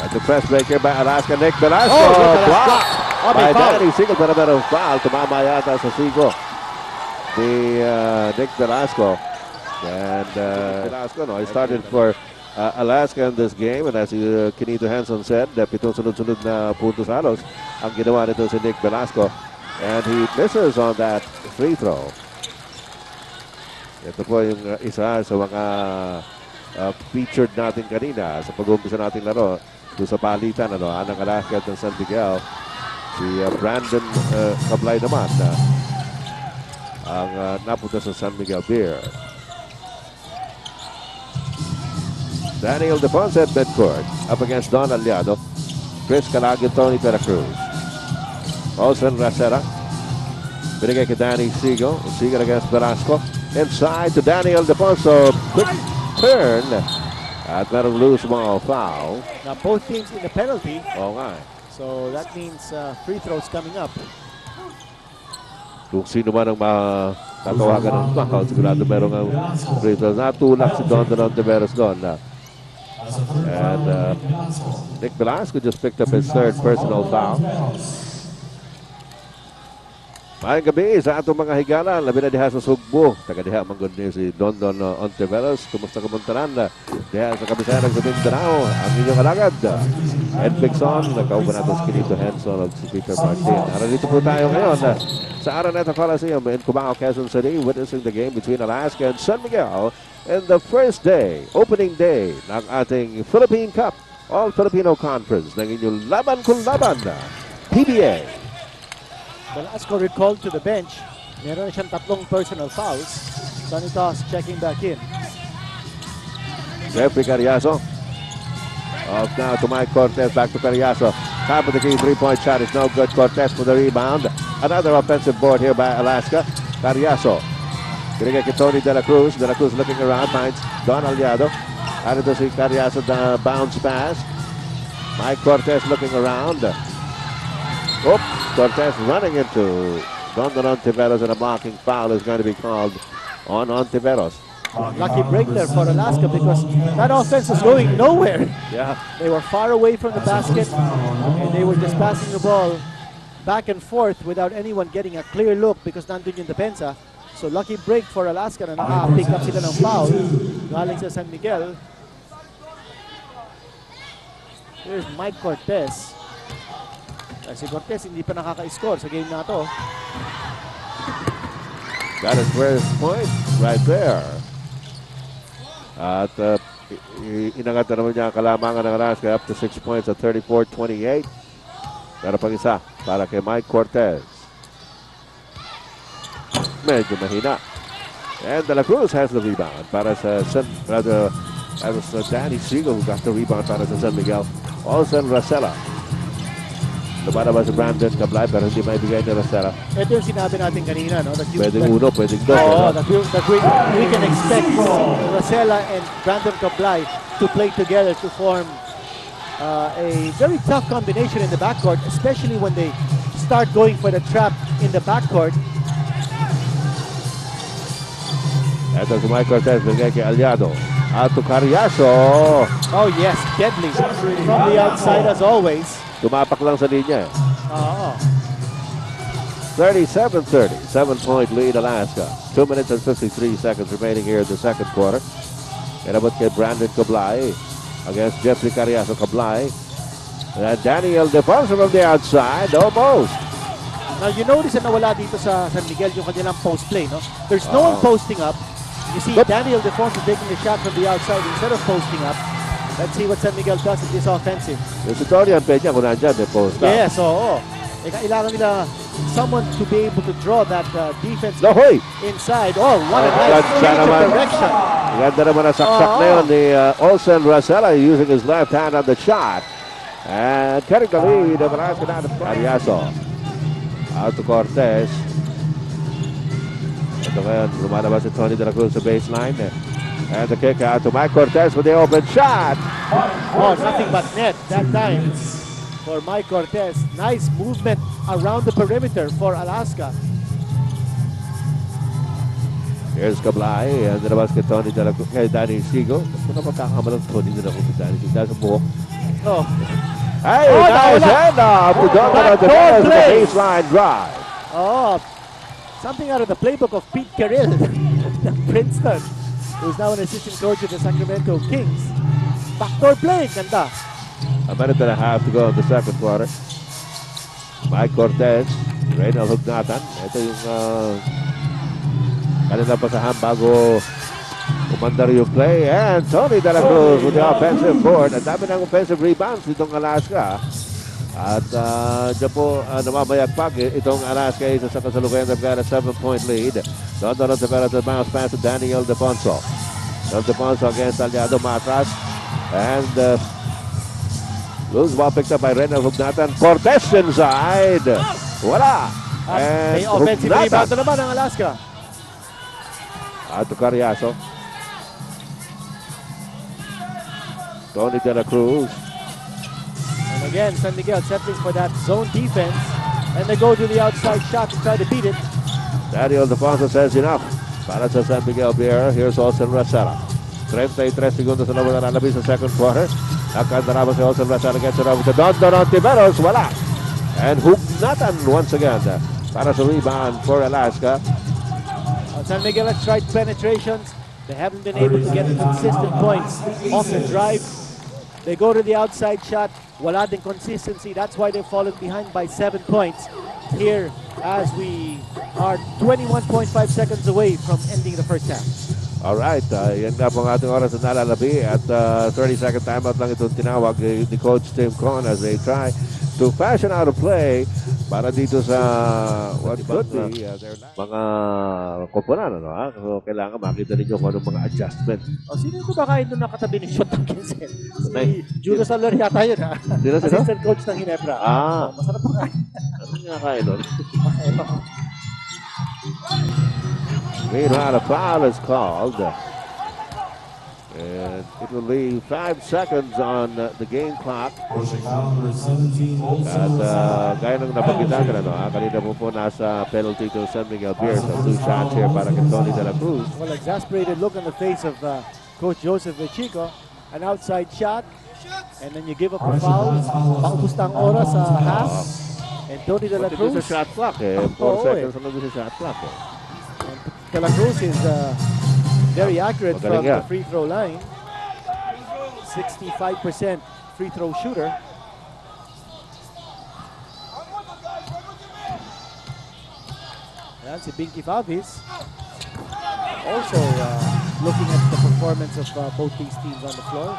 At the press break here by Alaska. Nick Velasco. Blocked by Danny Siegel. Pero meron foul. Tumama yata sa Siegel. Nick Velasco. And Velasco, he started for Alaska in this game. And as Kinito Hanson said, pitong sunod-sunod na puntos halos ang ginawa nito si Nick Velasco. And he misses on that free throw. Ito po yung isa sa mga featured natin kanina sa pag-umpisa natin laro doon sa palitan anang Alaska at ng San Miguel. Si Brandon Cablay naman ang napunta sa San Miguel Beer. Daniel Defonso at midcourt up against Don Aliado, Chris Calagio, Tony De La Cruz. Olsen Racera Binigay kay Danny Siegel. Siegel against Velasco. Inside to Daniel Defonso. Quick turn. At merong loose ball foul. Now both teams in the penalty, Oo nga. so that means free throws coming up. Kung sino man ang tatawagan ng foul, sigurado merong free throws. Natulak si Don Tiveros doon. And Nick Velasco just picked up his third personal foul. Mayang gabi sa atong mga higala, labi na diha sa Sugbo. Taga diha manggod ni si Don Ontiveros. Kumusta kamuntaran? Diha sa kabisayan ng Mindanao, ang inyong alagad. Ed Bigson, nakauban natin si Kinito Henson at si Peter Martin. Narito po tayo ngayon sa Araneta Coliseum in Cubao, Quezon City, witnessing the game between Alaska and San Miguel in the first day, opening day ng ating Philippine Cup All-Filipino Conference ng inyong laban kung laban, PBA. Velasco recalled to the bench. Meron na siyang 3 personal fouls. Sanitas checking back in. Jeffrey Carriazo. Off now to Mike Cortez. Back to Carriazo. Top of the key. 3-point shot is no good. Cortez for the rebound. Another offensive board here by Alaska. Carriazo. Binigay kay Tony De La Cruz. De La Cruz looking around. Finds Don Aliado. Ano to si Carriazo, the bounce pass. Mike Cortez looking around. Oops. Cortez running into Don Ontiveros, and a blocking foul is going to be called on Ontiveros. Lucky break there for Alaska because that offense is going nowhere. Yeah. They were far away from the basket and they were just passing the ball back and forth without anyone getting a clear look because nandun yung depensa. So lucky break for Alaska na naka-pick up sila ng foul galing sa San Miguel. Here's Mike Cortez. Si Cortez hindi pa nakaka-score sa game na to. Got his first point right there. At inangat na naman niya ang kalamangan ng Alaska up to 6 points at 34-28. Pero pang isa para kay Mike Cortez. Medyo mahina. And De La Cruz has the rebound para sa that was Danny Siegel who got the rebound para sa San Miguel. Olsen Racela. Lumalabas si Brandon Cablay pero hindi maibigay ni Racela. Ito yung sinabi natin kanina, no? Pwedeng uno, pwedeng dos. Oh, that we can expect Racela and Brandon Cablay to play together to form a very tough combination in the backcourt, especially when they start going for the trap in the backcourt. Ito si Mike Cortez, bigay kay Aliado. Out to Carriazo. Oh yes, deadly from the outside as always. Tumapak lang sa linya. 37-30, 7-point lead Alaska. 2 minutes and 53 seconds remaining here in the second quarter. Inabot kay Brandon Cablay against Jeffrey Carriazo. Cablay. Daniel Defonso from the outside, almost. Now you notice na nawala dito sa San Miguel yung kanilang post play, no? There's no one posting up. You see Daniel Defonso taking the shot from the outside instead of posting up. Let's see what San Miguel does in this offensive. Yung si Torian Peña kung nandyan, may post up. Yes, oo. Kailangan nila someone to be able to draw that defense inside. Oh, what a nice change of direction. Ganda naman ang saksak na yun ni Olsen Racela using his left hand on the shot. And carrying the lead of Alaska down to Carriazo. Out to Cortez. Ito ngayon, lumalabas si Tony De La Cruz sa baseline. And the kick out to Mike Cortez with the open shot. Oh, nothing but net that time for Mike Cortez. Nice movement around the perimeter for Alaska. Here's Cablay. And nilabas kay Tony De La Cruz, kay Danny Siegel. Kung na magkakamalang Tony De La Cruz si Danny Siegel. Dahil sa buhok. Oh. Hey, nice handoff to Don the baseline drive. Oh, something out of the playbook of Pete Carrill, Princeton, who's now an assistant coach of the Sacramento Kings. Backdoor play, ganda. A minute and a half to go in the second quarter. Mike Cortez, Reynald Hugnatan. Ito yung kanina pasahan bago umandar yung play. And Tony De La Cruz with the offensive board. Ang dami ng offensive rebounds ditong Alaska. At dyan po namamayagpag itong Alaska isa sa kasalukuyan. They've got a 7-point lead. Don Ontiveros to bounce pass to Daniel Defonso. Don Defonso against Aliado Matras. And loose ball picked up by Reynald Hugnatan. Cortez inside. Wala. And May offensive Rugnatan. rebound na naman ang Alaska. Ato Carriazo. Tony De La Cruz. And again, San Miguel settling for that zone defense. And they go to the outside shot to try to beat it. Daniel Defonso says enough. Para sa San Miguel Beer, here's Olsen Rasala. 33 segundos na naman na sa second quarter. Nakandaraman si Olsen Rasala gets it over to Don Tiberos. Wala. And Hugnatan once again para sa rebound for Alaska. San Miguel has tried penetrations. They haven't been able to get consistent points off the drive. They go to the outside shot. Wala din consistency. That's why they've fallen behind by 7 points here as we are 21.5 seconds away from ending the first half. Alright, yan nga po ang ating oras na nalalabi at 30-second timeout lang itong tinawag ni Coach Tim Con as they try to fashion out a play para dito sa what could be their mga koponan, ano ha? So, kailangan makita ninyo kung anong mga adjustment. O, sino yung kumakain doon nakatabi ng shot ng Kinsen? Nay. Si Julio Salor yata yun, ha? Sino? Assistant coach ng Ginebra. Ah. Masarap po kain. Ano nga kain nun? Ito. Meanwhile, a foul is called. And it will leave 5 seconds on the game clock. Forcing foul number 17, Olsen At Rosales. gaya ng napakita ka na, no? Kanina po nasa penalty to San Miguel Beer. So 2 shots here para kay Tony De La Cruz. Well, exasperated look on the face of Coach Joseph Vechico. An outside shot. And then you give up a foul. Paubos na ang oras sa half. And Tony De La Pati doon Cruz. sa shot clock eh. 4 Oo, seconds na doon sa shot clock eh. De La Cruz is very accurate from Magaling the free throw line. 65% free throw shooter. Ayan si Binky Favis. Also looking at the performance of both these teams on the floor.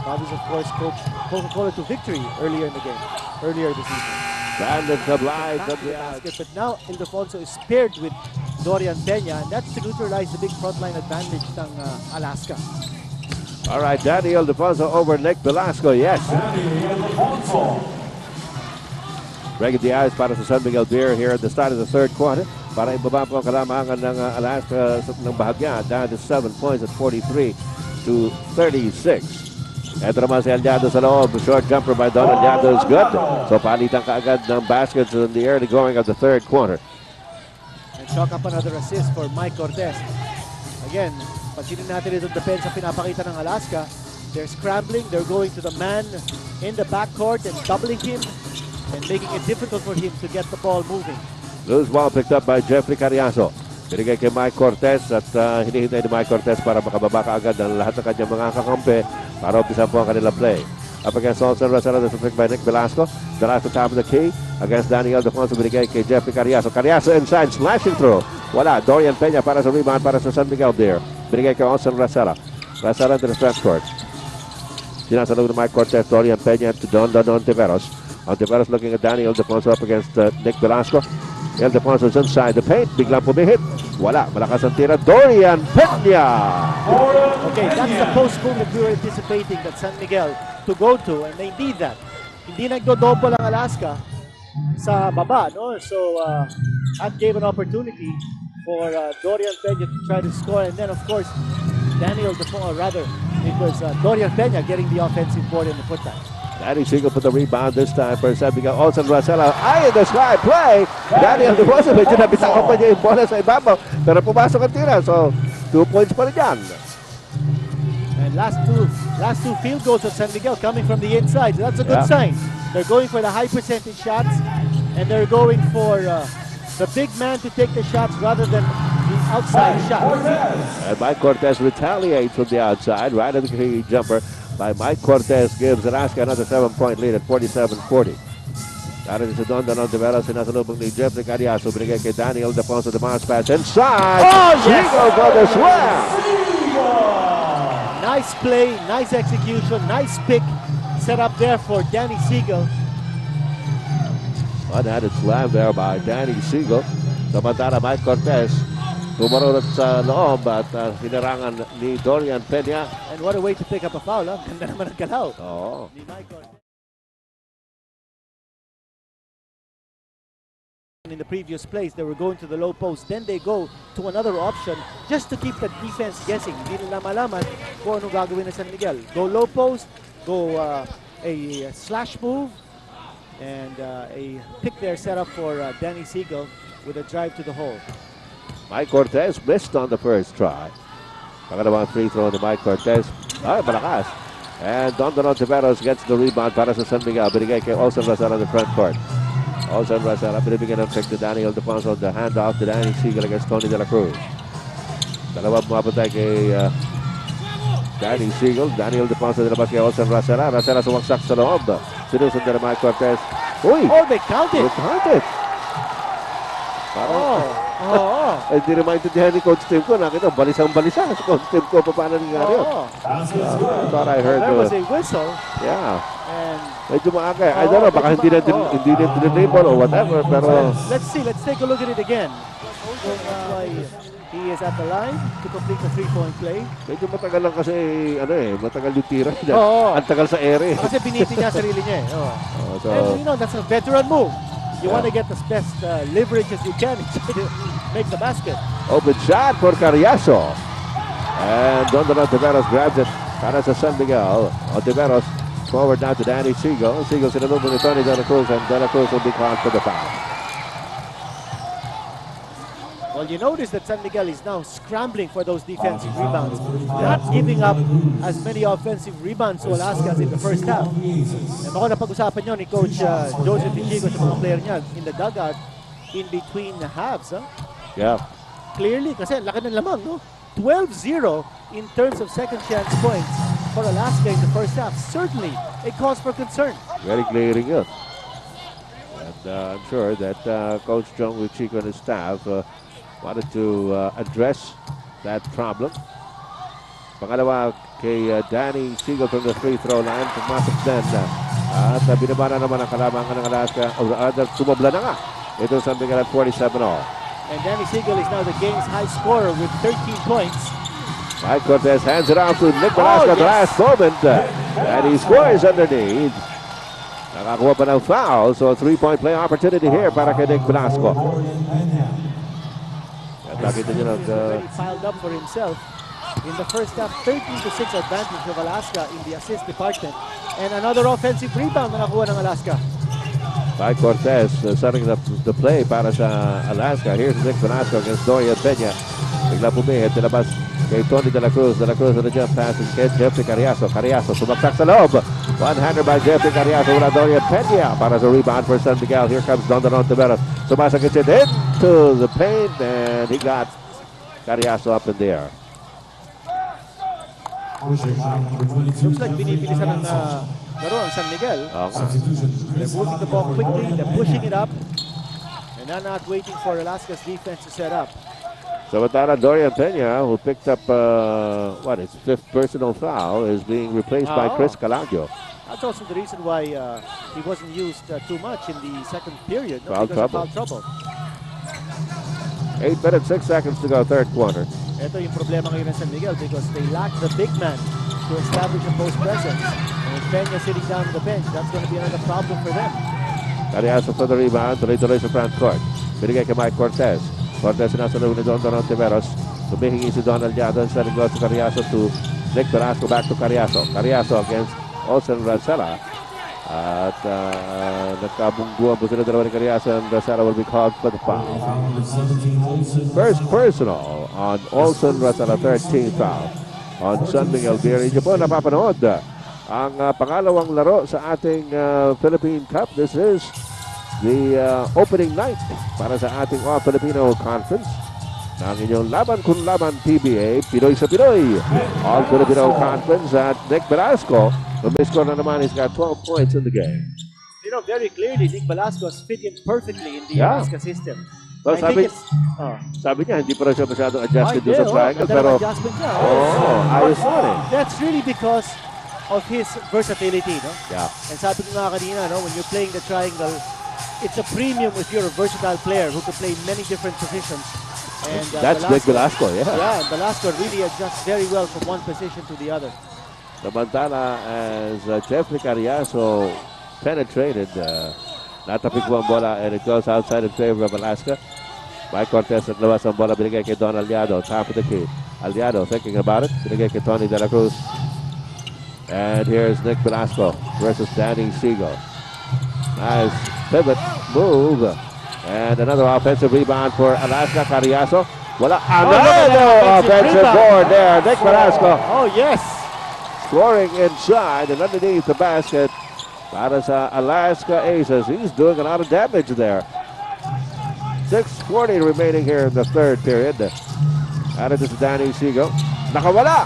Favis, of course, coached Coca-Cola to victory earlier in the game, earlier this season. Brandon Cablay Back got to the the basket, but now Ildefonso is paired with Dorian Peña, and that's to neutralize the big frontline advantage ng Alaska. All right, Danny Ildefonso over Nick Velasco, yes. Breaking the ice para sa San Miguel Beer here at the start of the third quarter. Para ibaba po ang kalamangan ng Alaska ng bahagya down to 7 points at 43 to 36. Ito naman si Aliado sa loob. Short jumper by Don Aliado is good. So palitan kaagad ng baskets in the early going of the third quarter. And chalk up another assist for Mike Cortez. Again, pansinin natin itong depensa pinapakita ng Alaska. They're scrambling, they're going to the man in the backcourt and doubling him and making it difficult for him to get the ball moving. Loose ball picked up by Jeffrey Carriazo. Binigay kay Mike Cortez at hinihintay ni Mike Cortez para makababa kaagad ng lahat ng kanyang mga kakampi para umpisa po ang kanilang play. Up against Olsen Rosales, this is picked by Nick Velasco. Velasco top of the key against Daniel Defonso. Binigay kay Jeffrey Carriazo. Carriazo inside, slashing through. Wala. Dorian Peña para sa rebound para sa San Miguel Beer. Binigay kay Olsen Rosales. Rosales to the stretch court. Sinasalog ni Mike Cortez. Dorian Peña to Don Tiveros. Tiveros looking at Daniel Defonso up against Nick Velasco. Ildefonso's inside the paint. Biglang pumihit. Wala. Malakas ang tira. Dorian Peña. Okay, that's the post move that we were anticipating that San Miguel to go to, and they need that. Hindi nagdo-double ang Alaska sa baba, no? So that gave an opportunity for Dorian Peña to try to score, and then of course Daniel Defoe, or rather it was Dorian Peña getting the offensive board in the putback. Danny Siegel put the rebound this time for San Miguel. Olsen Rosella, eye in the sky, play. Daniel Defoe, medyo nabitawan pa niya yung bola sa ibabaw. Pero pumasok ang tira, so 2 points pa rin yan. And last two field goals of San Miguel coming from the inside. So that's a good sign. They're going for the high percentage shots, and they're going for the big man to take the shots rather than the outside shots. And Mike Cortez retaliates from the outside, right at the jumper by Mike Cortez gives Alaska another 7-point lead at 47-40. Dahil si Don Tiveros, sinasalubong ni Jeffrey Carriazo, binigay kay Daniel Defonso, the bounce pass inside. Oh, yes! Siegel for the slam! Nice play, nice execution, nice pick set up there for Danny Siegel. One-handed slam there by Danny Siegel. Samantala Mike Cortez, tumarunod sa loob at hinarangan ni Dorian Peña. And what a way to pick up a foul, huh? Ganda naman ang galaw. Oo. Ni Mike Cortez. in the previous plays. They were going to the low post. Then they go to another option just to keep the defense guessing. Hindi nila malaman kung ano gagawin ng San Miguel. Go low post, go a slash move, and a pick there set up for Danny Siegel with a drive to the hole. Mike Cortez missed on the first try. Pangalawang free throw ni Mike Cortez. Ay, malakas. And Don Tiveros gets the rebound para sa San Miguel. Binigay kay Olsen Razala in the front court. Olsen Razala binibigyan ng pick to Daniel Defonso. The handoff to Danny Siegel against Tony De La Cruz. Dalawang mapatay kay Danny Siegel. Daniel Defonso nilabas kay Olsen Razala. Razala sumaksak sa loob. Sinusundan ni Mike Cortez. Uy! Oh, they counted! They counted! Hindi rin maintindihan ni Coach Tim ko. Nakita, balisang-balisa. Si Coach Tim ko, paano nangyari yun? I thought I heard there was a whistle. Yeah. And medyo maaga. I don't know, baka hindi na dribble or whatever. Pero let's see. Let's take a look at it again. That's why he is at the line to complete the three-point play. medyo matagal lang kasi, matagal yung tira. Ang tagal sa ere. Kasi biniti niya sarili niya. So, and you know, that's a veteran move. You want to get the best leverage as you can to make the basket. open shot for Carriazo. And Don Tiveros grabs it para sa San Miguel. Tiveros forward now to Danny Siegel. Siegel sinalubong ni Tony De La Cruz, and De La Cruz will be called for the foul. Well, you notice that San Miguel is now scrambling for those defensive rebounds. They're not giving up as many offensive rebounds to Alaska as in the first half. And ako napag-usapan nyo ni Coach Joseph Ichigo sa mga player niya in the dugout in between the halves. Yeah. Clearly, kasi laki ng lamang, no? 12-0 in terms of second chance points for Alaska in the first half. Certainly a cause for concern. Very glaring yun. And I'm sure that Coach John Wichiko and his staff wanted to address that problem. Pangalawa kay Danny Siegel from the free throw line. Pumasok din. At binabana naman ang kalamangan ng Alaska. O rather, sumabla na nga. Ito San Miguel at 47 all. And Danny Siegel is now the game's high scorer with 13 points. Mike Cortez hands it off to Nick Velasco at the last moment. And he scores underneath. Nakakuha pa ng foul. So a three-point play opportunity here para kay Nick Velasco. Nakita niyo already piled up for himself. In the first half, 13-6 advantage of Alaska in the assist department. And another offensive rebound na nakuha ng Alaska. Mike Cortez setting up the play para sa Alaska. Here's Nick Velasco against Dorian Peña. Bigla pumihit, tinabas kay Tony De La Cruz. De La Cruz on the jump pass and kay Jeffrey Carriazo. Carriazo sumaksak sa loob. One-hander by Jeffrey Carriazo. Wala Dorian Peña para sa rebound for San Miguel. Here comes Don Tiveros. Sumasakit it into the paint, and he got Carriazo up in the air. Looks like binibilisan ng laro ang San Miguel. They're moving the ball quickly, they're pushing it up, and they're not waiting for Alaska's defense to set up. Samantala, Dorian Peña, who picked up his fifth personal foul, is being replaced by Chris Calagio. That's also the reason why he wasn't used too much in the second period. Foul Because trouble. of foul trouble. 8 minutes, 6 seconds to go, third quarter. Ito yung problema ngayon ng San Miguel because they lack the big man to establish a post presence. And with Peña sitting down on the bench, that's going to be another problem for them. Carriazo for the rebound, tuloy-tuloy sa front court. Binigay kay Mike Cortez. Cortez sinasunod ni Don Tiveros. Tumihingi si Donald Yadon sa lingkod sa Carriazo to Nick Velasco, back to Carriazo. Carriazo against Olsen Razala. At nagkabungguan po sila dalawa ni Carriazo, and Razala will be called for the foul. First personal on Olsen Razala, 13th foul on San Miguel Beer. Hindi po napapanood ang pangalawang laro sa ating Philippine Cup. This is the opening night para sa ating All-Filipino Conference. Ang inyong laban kung laban PBA, Pinoy sa Pinoy. All-Filipino Conference at Nick Velasco. Umiscore na naman, he's got 12 points in the game. You know, very clearly, Nick Velasco has fit in perfectly in the Alaska system. Well, sabi niya, hindi pa rin siya masyadong adjusted doon sa triangle. Pero, ayos naman eh. That's really because of his versatility, no? Yeah. And sabi ko nga kanina, no, when you're playing the triangle, it's a premium if you're a versatile player who can play many different positions. And that's Nick Velasco, yeah. Yeah, and Velasco really adjusts very well from one position to the other. Samantala, as Jeffrey Carriazo penetrated Natapik po ang bola and it goes outside in favor of Alaska. Mike Cortez naglabas ang bola, binigay kay Don Aliado. Top of the key. Aliado thinking about it. Binigay kay Tony De La Cruz. And here's Nick Velasco versus Danny Siegel. Nice pivot move. And another offensive rebound for Alaska. Cariaso. Wala. Another offensive board there. Nick Velasco Oh, yes. scoring inside and underneath the basket. Para sa Alaska Aces. He's doing a lot of damage there. 6:40 remaining here in the third period. Added to Danny Siegel. Nakawala.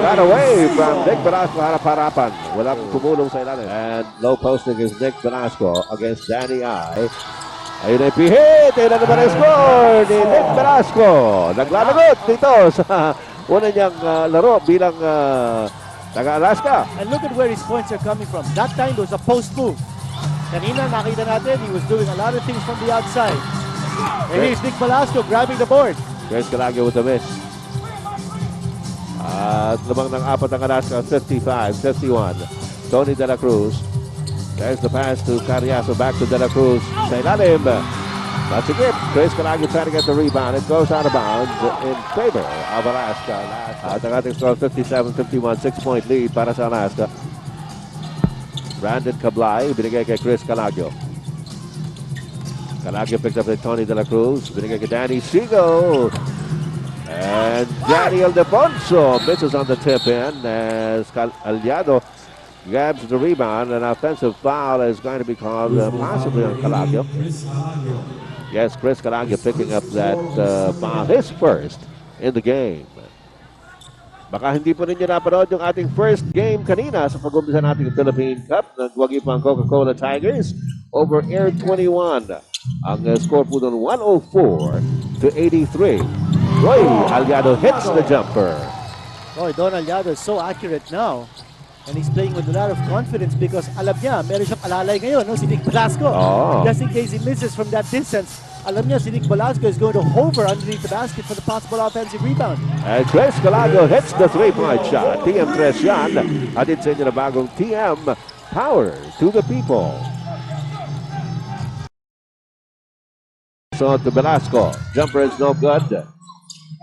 Got away from Nick Velasco. Harap-harapan. Walang tumulong sa ilalim. And low posting is Nick Velasco against Danny I. Ayun ay pihit. Ayun na naman ang score ni Nick Velasco. Naglalagot dito sa una niyang laro bilang taga-Alaska. And look at where his points are coming from. That time, there was a post move. Kanina, nakita natin, he was doing a lot of things from the outside. And here's Nick Velasco grabbing the board. Chris Calagio with the miss. At lumang ng apat ang Alaska, 55-51. Tony De La Cruz. There's the pass to Cariaso, back to De La Cruz. Sa ilalim. Masikip. Chris Calagio trying to get the rebound. It goes out of bounds in favor of Alaska. At ang ating score, 57-51. 6-point lead para sa Alaska. Brandon Cablay, binigay kay Chris Calagio. Calagio picked up by Tony De La Cruz. Binigay kay Danny Siegel. And Danny Ildefonso misses on the tip in as Aliado grabs the rebound. An offensive foul is going to be called possibly on Calagio. Yes, Chris Calagio picking up that foul, his first in the game. Baka hindi po ninyo napanood yung ating first game kanina sa pag-umpisa nating Philippine Cup. Nagwagi pa ang Coca-Cola Tigers over Air 21. Ang score po doon 104-83. Roy Aliado hits the jumper. Boy, Don Aliado is so accurate now. And he's playing with a lot of confidence because alam niya, meron siyang alalay ngayon, no? Si Nick Velasco. Oh. Just in case he misses from that distance, alam niya si Nick Velasco is going to hover underneath the basket for the possible offensive rebound. And Chris Calagio hits the three-point shot. TM3 yan. Atid sa inyo na bagong TM Power to the People. So to Velasco. Jumper is no good.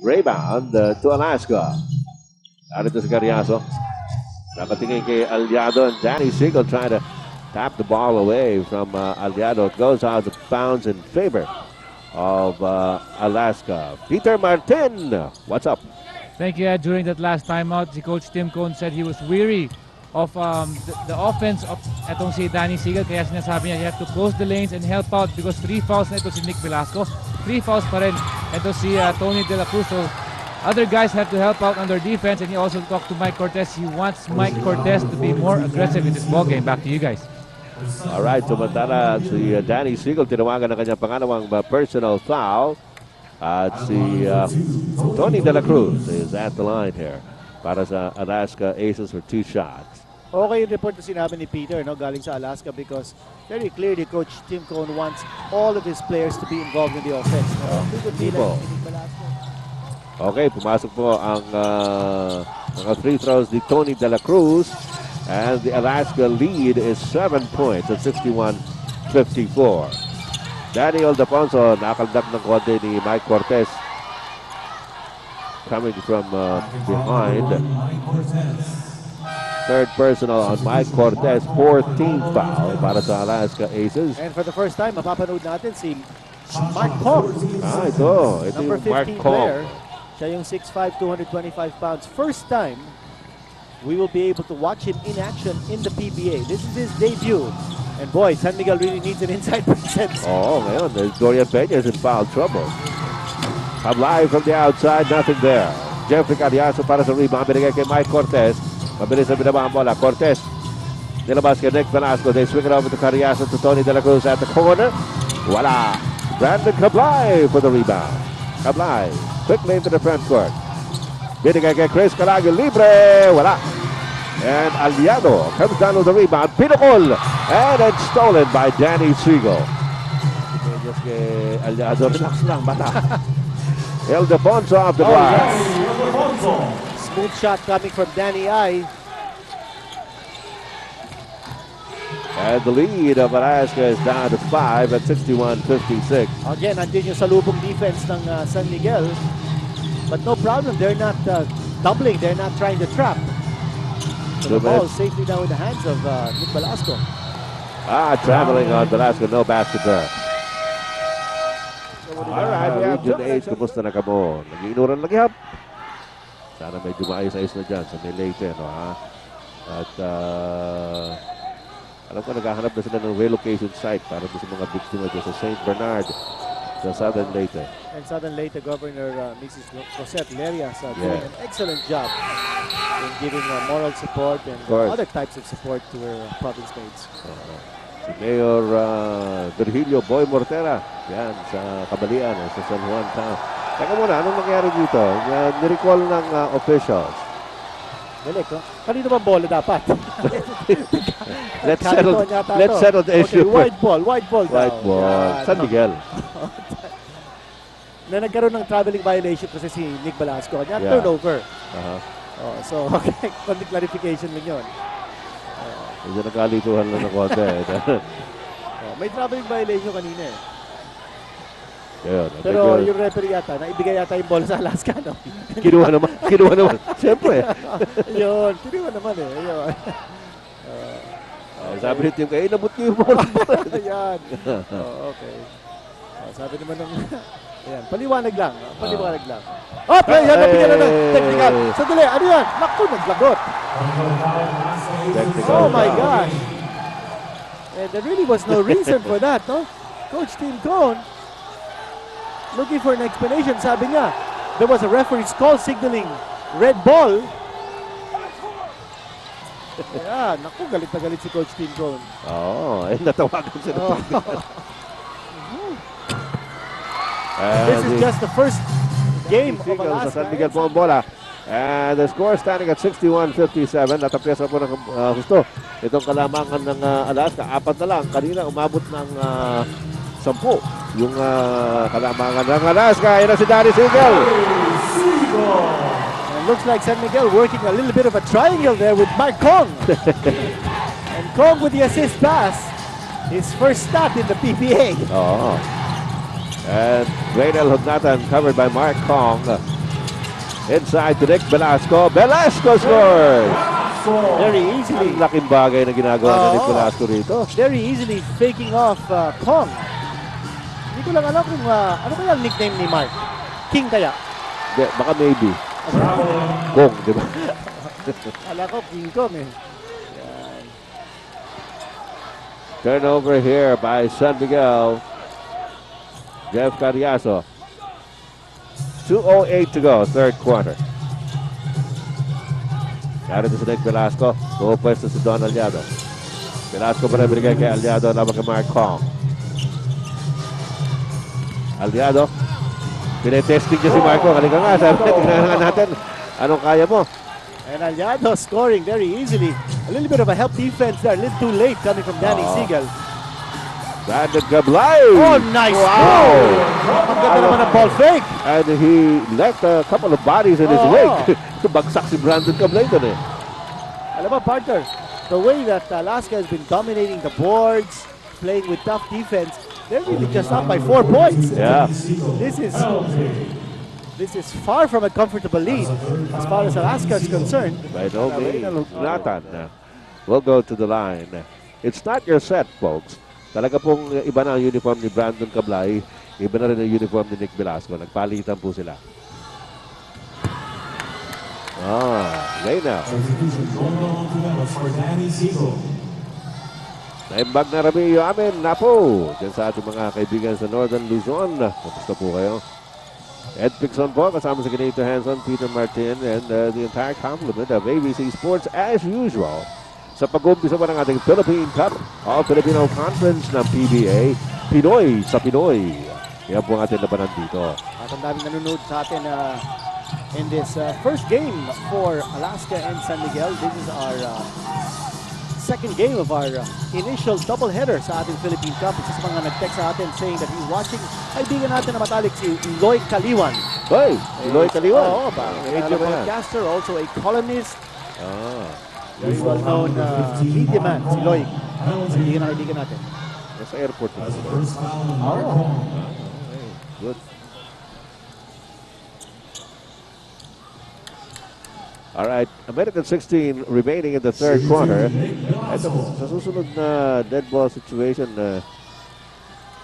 Rebound to Alaska. Atid to si Cariaso. Nakatingin kay Aliado and Danny Siegel trying to tap the ball away from Aliado. It goes out of bounds in favor of Alaska. Peter Martin, what's up? Thank you, Ed. During that last timeout, si Coach Tim Cone said he was weary of the offense of etong si Danny Siegel. Kaya sinasabi niya, you have to close the lanes and help out because 3 fouls na ito si Nick Velasco. 3 fouls pa rin ito si Tony De La Cruz. So, other guys have to help out on their defense, and he also talked to Mike Cortez. He wants Mike Cortez to be more aggressive in this ballgame. Back to you guys. All right, tumantala si Danny Siegel. Tinawagan ng kanyang pangalawang personal foul. At si Tony De La Cruz is at the line here para sa Alaska Aces for 2 shots. Okay yung report na sinabi ni Peter, no, galing sa Alaska because very clearly Coach Tim Cone wants all of his players to be involved in the offense. No? Okay, pumasok po ang mga free throws ni Tony De La Cruz. And the Alaska lead is 7 points at 61-54. Danny Ildefonso nakaldak ng konti ni Mike Cortez. Coming from behind. Third personal on Mike Cortez. 14th foul para sa Alaska Aces. And for the first time, mapapanood natin si Mark Kong. Ito Number yung Mark 15 Kong. player. Siya yung 6'5", 225 pounds. First time we will be able to watch him in action in the PBA. This is his debut. And boy, San Miguel really needs an inside presence. Oh, ngayon, Dorian Peña is in foul trouble. Live from the outside, nothing there. Jeffrey Cariaso para sa rebound. Binigay kay Mike Cortez. Mabilis na binaba ang bola. Cortez. Nilabas kay Nick Velasco. They swing it over to Cariaso to Tony De La Cruz at the corner. Wala. Brandon Cablay for the rebound. Cablay. Quickly into the front court. Binigay kay Chris Calagio. Libre. Wala. And Aliado comes down with the rebound. Pinakol. And it's stolen by Danny Siegel. Just kay Aliado. Relax lang, bata. Ildefonso off the glass. Smooth shot coming from Danny I. And the lead of Alaska is down to 5 at 61-56. Again, andyan yung salubong defense ng San Miguel. But no problem, they're not doubling, they're not trying to trap. So the ball safely now in the hands of Nick Velasco. Traveling on Velasco, no basket there. Alright, we have Region 8, kumusta na kamo? Nag-iinuran lagi hap. Sana may dumaayos-ayos na dyan sa Leyte, no ha? At alam ko naghahanap na sila ng relocation site para sa mga biktima dyan sa St. Bernard sa Southern Leyte. And Southern Leyte Governor Mrs. Rosette Lerias doing an excellent job in giving moral support and other types of support to her province mates. Si Mayor Virgilio Boy Mortera, yan, sa Kabalian, sa San Juan Town. Teka muna, anong nangyari dito? Nirecall ng officials. Galing, no? Kanino bang bola dapat? Let's settle the issue. Okay, wide ball daw. Wide ball. Yan. San Miguel. Na nagkaroon ng traveling violation kasi si Nick Velasco. Kanya turnover. So, okay, konti clarification lang yun. Medyo nagkalituhan lang ng konti. May traveling violation kanina eh. Yun, pero yung referee yata, naibigay yata yung bola sa Alaska, no? Kinuha naman. Siyempre. Yun, kinuha naman eh. Yun. Sabi nito yung nabot niyo yung bola. Ayan. Okay. Sabi naman ng... Ayan, paliwanag lang. Yan, nabigyan na ng technical. Sandali, ano yan? Naku, naglagot. Oh my gosh. And there really was no reason for that, no? Coach Tim Cone, looking for an explanation, sabi niya, there was a referee's call signaling red ball. Yeah, naku, galit na galit si Coach Tim Cone. Natawagan sila. This is just the first game of Sa Alaska. San Miguel po ang bola. And the score standing at 61-57. Natapyesa po ng gusto. Itong kalamangan ng Alaska. 4 na lang. Kanina umabot ng 10. Yung kalamangan ng Alaska. Yan si Danny Siegel. And looks like San Miguel working a little bit of a triangle there with Mark Kong. And Kong with the assist pass. His first stat in the PBA. And Raynel Hugnatan covered by Mark Kong. Inside to Nick Velasco. Velasco scores! Very easily. Ang laking bagay na ginagawa ni Nick Velasco rito. Very easily faking off Kong. Hindi ko lang alam kung ano kaya ang nickname ni Mark? King kaya? Baka maybe. Kong, di ba? Ala ko, King Kong eh. Yan. Turnover here by San Miguel. Jeff Carriazo. 2:08 to go, third quarter. Narito si Nick Velasco. Pupwesto si Don Aliado. Velasco pa rin binigay kay Aliado laban kay Mark Kong. Aliado. Pinetesting niya si Marco. Halika nga, sabi tingnan natin. Anong kaya mo? And Aliado scoring very easily. A little bit of a help defense there. A little too late coming from Danny Siegel. Brandon Gablay. Oh, nice. Wow. Ang ganda naman ng ball fake. And he left a couple of bodies in his wake. Bagsak si Brandon Gablay doon eh. Alam mo, partner, the way that Alaska has been dominating the boards, playing with tough defense, they're really just up by 4 points. Yeah. This is far from a comfortable lead as far as Alaska is concerned. By no means. Nathan will go to the line. It's not your set, folks. Talaga pong iba na ang uniform ni Brandon Gablay. Iba na rin ang uniform ni Nick Velasco. Nagpalitan po sila. Lena. Naimbag na rami yung amin. Napo. Diyan sa ating mga kaibigan sa Northern Luzon. Kamusta po kayo? Ed Pixon po. Kasama si Canito Hanson, Peter Martin, and the entire complement of ABC Sports as usual. Sa pag-umpisa pa ng ating Philippine Cup o Filipino Conference ng PBA, Pinoy sa Pinoy. Yan po ang ating labanan dito. At ang daming nanonood sa atin in this first game for Alaska and San Miguel. This is our second game of our initial doubleheader sa ating Philippine Cup. Isa sa mga nag-text sa atin saying that he's watching kaibigan natin na matalik si Eloy Caliwan. Hoy, Eloy Caliwan. Oo, a broadcaster, also a columnist. Very well-known media man, si Eloy. Hindi na kaibigan natin. Nasa airport. That's the first foul on Oh. Markham. Good. All right, a minute and 16 remaining in the third quarter. Ito, sa susunod na dead ball situation,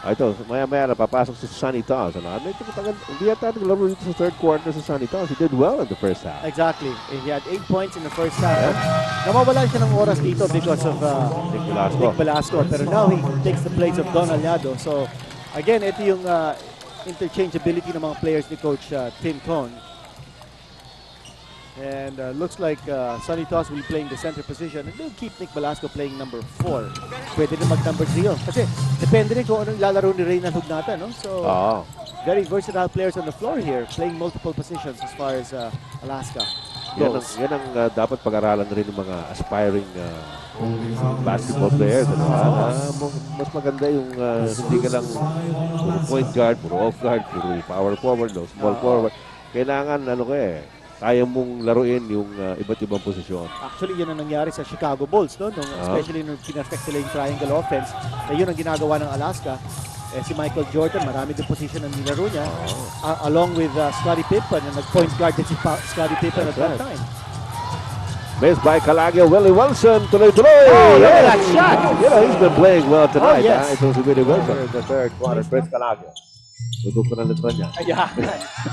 ito, maya-maya napapasok si Sonny Toss. Medyo matagal, hindi yata naglaro dito sa third quarter sa Sonny Toss. He did well in the first half. Exactly. He had 8 points in the first half. Nawawalan siya ng oras dito because of Nick Velasco. Nick Velasco. Pero now he takes the place of Don Aliado. So, again, ito yung interchangeability ng mga players ni Coach Tim Cohn. And looks like Sonny Toss will be playing the center position. And they'll keep Nick Velasco playing number 4. Pwede na mag-number 3 yun. Kasi depende rin kung anong lalaro ni Reynald Hugnatan. No? So, very versatile players on the floor here, playing multiple positions as far as Alaska goes. Yan ang dapat pag-aralan na rin ng mga aspiring basketball players. Mas maganda yung hindi ka lang puro point guard, puro off guard, puro power forward, no, small forward. Kailangan kaya mong laruin yung iba't ibang posisyon. Actually, yun ang nangyari sa Chicago Bulls, no? Especially nung pinperfect nila yung triangle offense. Yun ang ginagawa ng Alaska. Si Michael Jordan, marami din position ang nilaro niya. Along with Scottie Pippen, na nag-point guard din si Scottie Pippen at that time. Missed by Calagio, Willie Wilson, tuloy-tuloy! Oh, look at that shot! You know, he's been playing well tonight. Oh, yes. Ito si Willie Wilson in the third quarter. Chris Calagio. Tutok ko ng letra niya.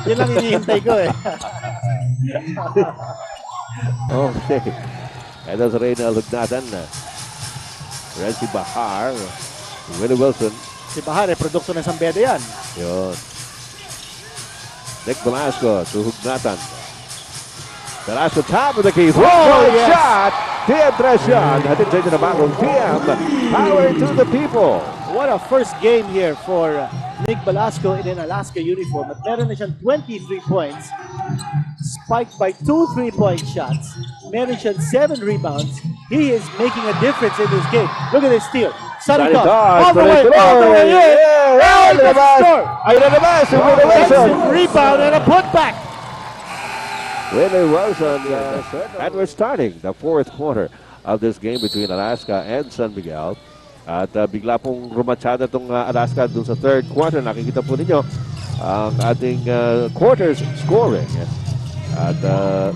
Yun lang hinihintay ko eh. Okay. And that's Reynald Hugnatan. Renzi Bahar. Willie Wilson. Si Bahar, produkto ng Sambeda yan. Yun. Nick Velasco to Hugnatan. Velasco top of the key. Yes. Shot! TM Treshan. Hatid sa inyo na bagong TM. Power to the people. What a first game here for Nick Velasco in an Alaska uniform. At meron na siyang 23 points. Spiked by 2 3-point shots. Meron siyang 7 rebounds. He is making a difference in this game. Look at this steal. Sonny Toss. All the way in. Yeah, ay nalabas. Willie Wilson. Rebound and a putback. Willie Wilson. And we're starting the fourth quarter of this game between Alaska and San Miguel. At bigla pong rumatsada itong Alaska dun sa third quarter. Nakikita po ninyo ang ating quarters scoring. At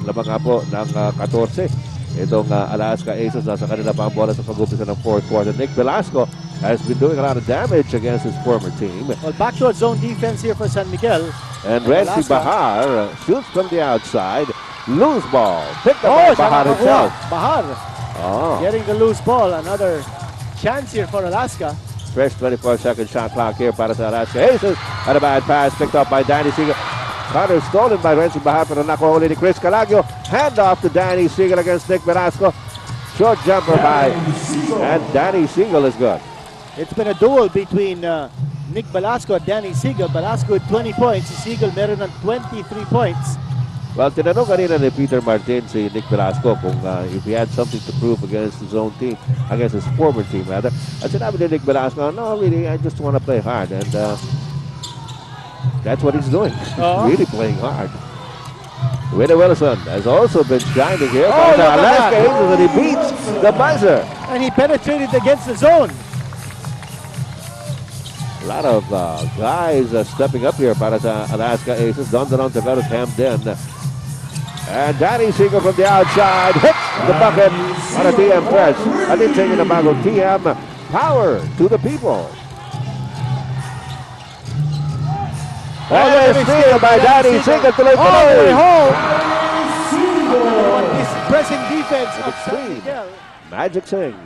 lamang nga po ng 14. Itong Alaska Aces nasa kanila pa ang bola sa pag-umpisa ng fourth quarter. Nick Velasco has been doing a lot of damage against his former team. Well, back to a zone defense here for San Miguel. And Renzi Bahar shoots from the outside. Loose ball. Picked up by Bahar himself. Bahar getting the loose ball. Another chance here for Alaska. Fresh 24-second shot clock here para sa Alaska Aces. And a bad pass picked up by Danny Siegel. Cutter stolen by Renzi Bahar pero nakuha uli ni Chris Calagio. Hand off to Danny Siegel against Nick Velasco. Short jumper by and Danny Siegel is good. It's been a duel between Nick Velasco and Danny Siegel. Velasco with 20 points. Siegel meron ng 23 points. Well, tinanong kanina ni Peter Martin si Nick Velasco kung if he had something to prove against his own team, against his former team rather. At sinabi ni Nick Velasco, no, really, I just want to play hard. And that's what he's doing. Really playing hard. Willie Wilson has also been shining here. Look at Alaska that. Aces and he beats the buzzer. And he penetrated against the zone. A lot of guys stepping up here para sa Alaska Aces. Don Taveras hammed in. And Danny Siegel from the outside hits the bucket on a TM press. Atin sa inyo na bagong TM. Power to the people. And a steal by Danny Siegel. Tuloy-tuloy home. This pressing defense of San Miguel. Magic Singh.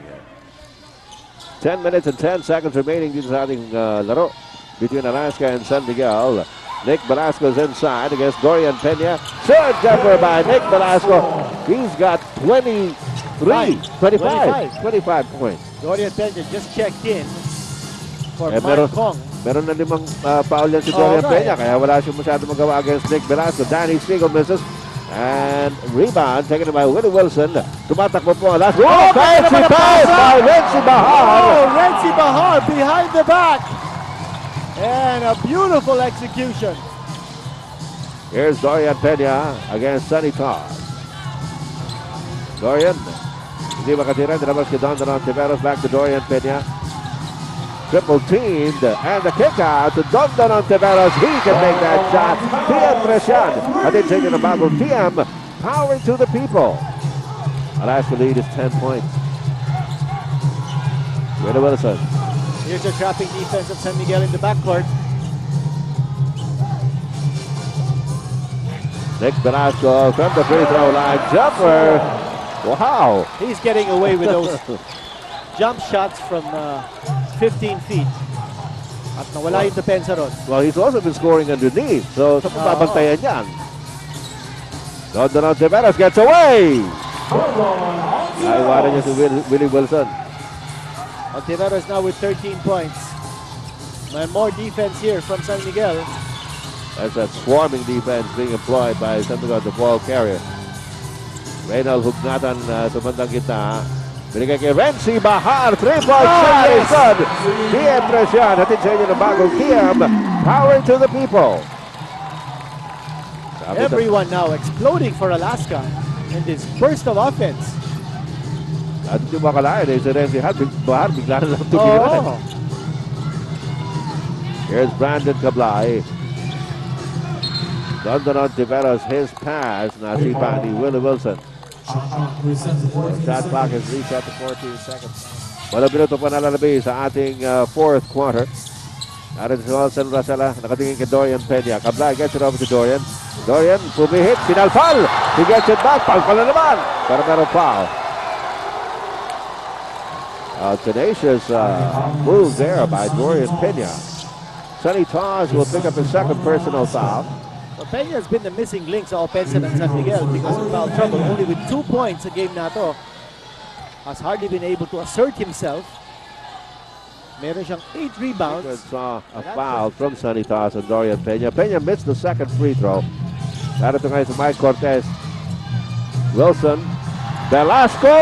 10 minutes and 10 seconds remaining dito sa ating laro between Alaska and San Miguel. Nick Velasco's inside against Dorian Pena. Short jumper by Nick Velasco. He's got 25 points. Dorian Pena just checked in for meron, Mike Kong. meron na 5 foul yan si Dorian Pena, kaya wala siyang masyado magawa against Nick Velasco. Danny Siegel misses. And rebound taken by Willie Wilson. Tumatakbo po ang last. Fancy pass by Renzi Bahar. Renzi Bahar behind the back. And a beautiful execution. Here's Dorian Pena against Sonny Toss. Dorian Hindi makatira. Nilabas kay Don Tiveros. Back to Dorian Pena. Triple teamed. And the kick out to Don Tiveros. He can make that shot. TM Presian. Atin sa inyo ng bagong TM. Power to the people. Alaska lead is 10 points. Willie Wilson. Here's a trapping defense of San Miguel in the backcourt. Nick Velasco from the free throw line. Jumper. Wow. He's getting away with those jump shots from 15 feet. At nawala yung depensa ron. Well, he's also been scoring underneath. So, sa pababantayan yan. Don Tiveros gets away. Naiwanan niya si Willie Wilson. Tiveros now with 13 points. And more defense here from San Miguel. That's that swarming defense being employed by San Miguel, the ball carrier. Reynald Hugnatan sa bandang gitna. Binigay kay Renzi Bahar. 3-point shot is good. TM Presian. Hatid sa inyo ng bagong TM. Power to the people. Everyone now exploding for Alaska in this burst of offense. At hindi mo akalain si Renzi Bahar bigla na lang tumira. Oh. Here's Brandon Cablay. Don Tiveros, his pass. Nasipa ni Willie Wilson. Shot clock is reset to 14 seconds. Walang minuto pa nalalabi sa ating fourth quarter. Narin si Wilson Rasela, nakatingin kay Dorian Pena. Cablay gets it over to Dorian. Dorian, pumihit, pinalpal. He gets it back, palpal na naman. Pero meron foul. Tenacious move there by Dorian Pena. Sonny Tawes will pick up his second personal foul. Well, Pena has been the missing link sa offense ng San Miguel because of foul trouble. Only with 2 points a game na to. Has hardly been able to assert himself. Meron siyang 8 rebounds. Saw a foul from Sonny Tawes and Dorian Pena. Pena missed the second free throw. Narito ngayon si Mike Cortez. Wilson. Velasco!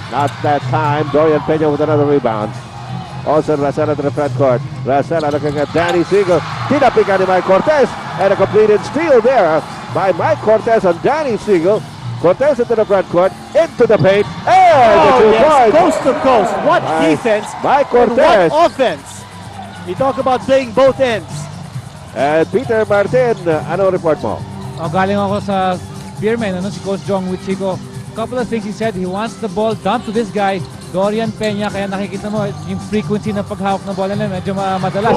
Not that time. Dorian Pena with another rebound. Also Rasela to the front court. Rasela looking at Danny Siegel. Tinapikan ni Mike Cortez. And a completed steal there by Mike Cortez on Danny Siegel. Cortez into the front court, into the paint, and the 2 points. Coast to coast. What defense Mike and Cortez. what offense. You talk about playing both ends. And Peter Martin, ano report mo? Galing ako sa Beermen, si Coach Jong with Chico. Couple of things he said. He wants the ball dumped to this guy, Dorian Pena. Kaya nakikita mo yung frequency ng paghawak ng bola nila medyo madalas.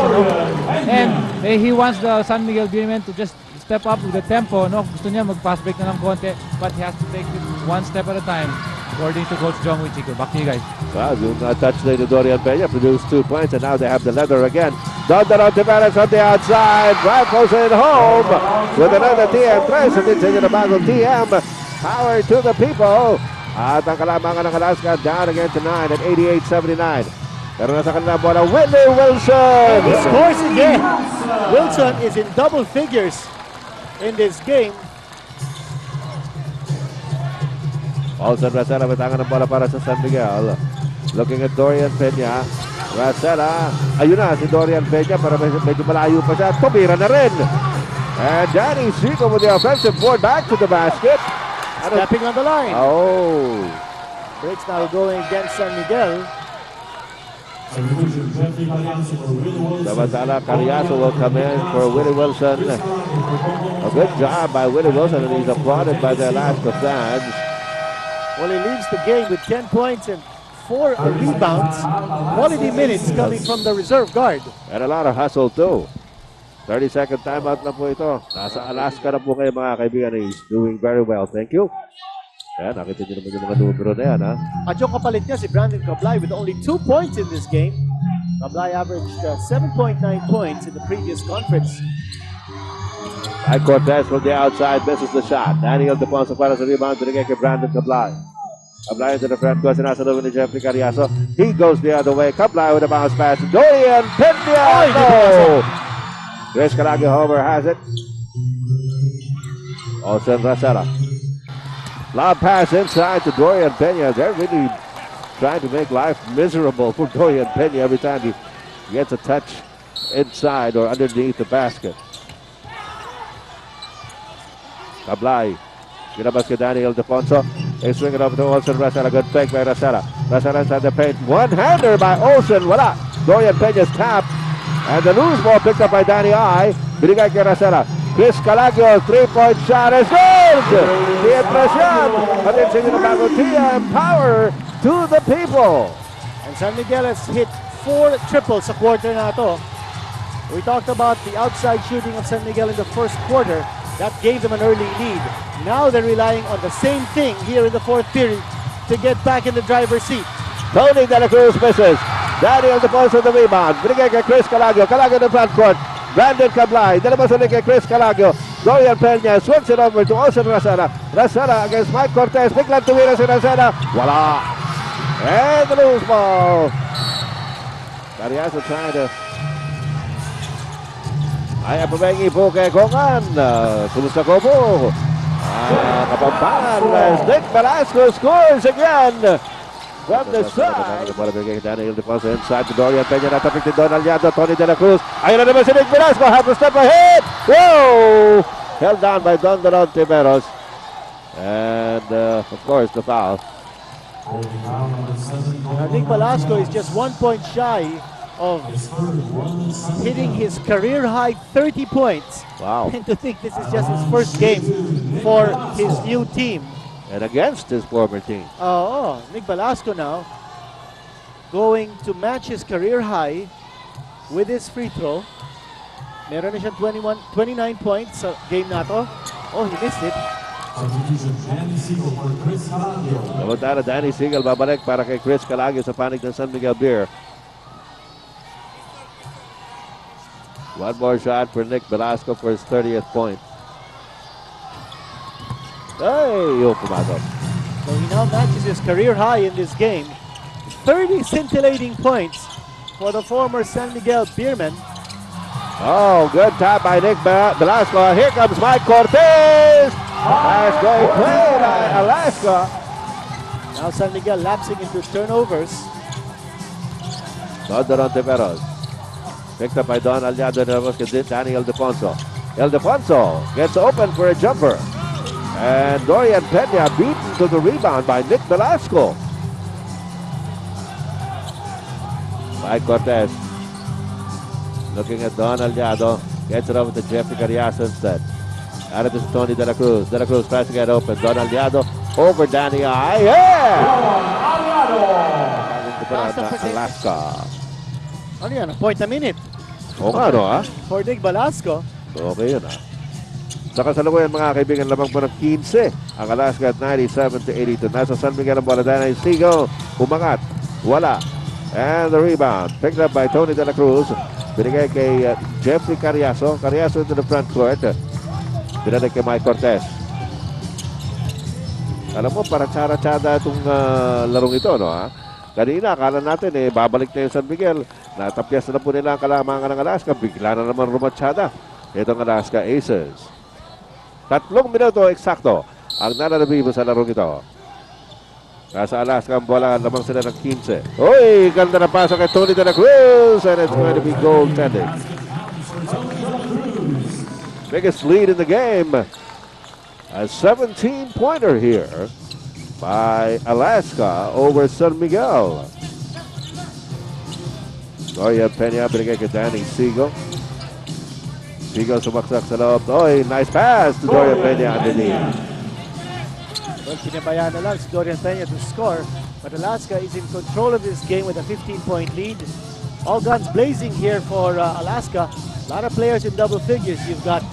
And he wants the San Miguel Beermen to just step up with the tempo. Gusto niya mag-pass break na ng konti, but he has to take it one step at a time, according to Coach Jong with Chico. Back to you guys. Well, yung touch to Dorian Pena produced 2 points, and now they have the leather again. Don Tiveros on the outside, rifles it home with another TM press. At it's in the bagong TM. Power to the people. At ang kalamangan ng Alaska down again to 9 at 88-79. Pero nasa kanila bola, Willie Wilson. He scores again. Wilson is in double figures in this game. Also Rasela matangan ng bola para sa San Miguel. Looking at Dorian Pena. Rasela, ayun na si Dorian Pena, pero medyo malayo pa siya. Tumira na rin. And Danny Siegel with the offensive board back to the basket. Stepping on the line. Oh. Breaks now going against San Miguel. Samantala, Cariaso will come in for Willie Wilson. A good job by Willie Wilson, and he's applauded by the Alaska fans. Well, he leads the game with 10 points and 4 rebounds. Quality minutes coming from the reserve guard. And a lot of hustle too. 30-second timeout na po ito. Nasa Alaska na po kayo mga kaibigan. He's doing very well. Thank you. Ayan, nakita nyo naman yung mga numero na yan, ha? At yung kapalit niya si Brandon Cablay with only 2 points in this game. Cablay averaged 7.9 points in the previous conference. Mike Cortez from the outside misses the shot. Daniel DePonso para sa rebound. Binigay kay Brandon Cablay. Cablay into the front court. Sinasa naman ni Jeffrey Cariaso. He goes the other way. Cablay with a bounce pass. Dorian Pena! No! Chris Kalagi Homer has it. Olsen Rasela. Lob pass inside to Dorian Pena. They're really trying to make life miserable for Dorian Pena every time he gets a touch inside or underneath the basket. Cablay. Ginabas kay Daniel Defonso. They swing it over to Olsen Rasala. Good fake by Rasala. Rasala inside the paint. One-hander by Olsen. Wala. Dorian Peña's tap. And the loose ball picked up by Danny I. Binigay kay Rasala. Chris Calagio, three-point shot is good! The impression. Attention in the Bagotia and power to the people. And San Miguel has hit 4 triples sa quarter na to. We talked about the outside shooting of San Miguel in the first quarter. That gave them an early lead. Now they're relying on the same thing here in the fourth period to get back in the driver's seat. Tony De La Cruz misses. Daniel the post of the rebound. Binigay kay Chris Calagio. Calagio in the front court. Brandon Cablay. Dalabas ulit kay Chris Calagio. Dorian Peña swings it over to Olsen Rasala. Rasala against Mike Cortez. Biglang tumira si Rasala. Wala. And the loose ball. Cariaso trying to... Ay, pabengi po kay Kongan. Kumusta ko po? Kapampangan as Nick Velasco scores again. From the side. Daniel Defonso inside to Dorian Peña. Natapik ni Don Aliado. Tony De La Cruz. Ayun na naman si Nick Velasco. Half a step ahead. Whoa! Held down by Don Tiveros. And, of course, the foul. Nick Velasco is just 1 point shy of hitting his career-high 30 points. Wow. And to think this is just his first game for his new team. And against his former team. Nick Velasco now going to match his career high with his free throw. Meron na siyang 29 points sa game na to. Oh, he missed it. Samantala, Danny Siegel babalik para kay Chris Calagio sa panig ng San Miguel Beer. One more shot for Nick Velasco for his 30th point. Ay, pumasok. So he now matches his career high in this game. 30 scintillating points for the former San Miguel Beermen. Oh, good tap by Nick Velasco. Here comes Mike Cortez. Nice great play by Alaska. Now San Miguel lapsing into turnovers. Don Tiveros. Picked up by Don Aliado. Danny Ildefonso. Ildefonso gets open for a jumper. And Dorian Peña beaten to the rebound by Nick Velasco. Mike Cortez looking at Don Aliado. Gets it over to Jeffrey Cariaso instead. Out of this Tony De La Cruz. De La Cruz tries to get open. Don Aliado over Danny I. Yeah! Alaska. Ano yan? A point a minute. Oo nga, no, ha? For Nick Velasco. Okay yun, ha? Sa kasalukuyan, mga kaibigan, lamang po ng 15 ang Alaska at 97-82. Nasa San Miguel ang bola. Danny Sigo, umangat. Wala. And the rebound. Picked up by Tony De La Cruz. Binigay kay Jeffrey Cariaso. Cariaso into the front court. Binigay kay Mike Cortez. Alam mo, parang tsara-tsada itong larong ito, no, ha? Kanina, akala natin, babalik na yung San Miguel. Natapyas na po nila ang kalamangan ng Alaska. Bigla na naman rumatsyada. Itong Alaska Aces. 3 minuto eksakto ang nananabibo sa larong ito. Nasa Alaska ang bola, lamang sila ng 15. Uy, ganda na pasok kay Tony De La Cruz, and it's going to be goaltending. Biggest lead in the game. A 17-pointer here by Alaska over San Miguel. Dorian Peña, binigay kay Danny Sigo. Sigo sumaksak sa loob. Oy, nice pass to Dorian Peña underneath. Well, pinabayaan na lang si Dorian Peña to score. But Alaska is in control of this game with a 15-point lead. All guns blazing here for Alaska. A lot of players in double figures. You've got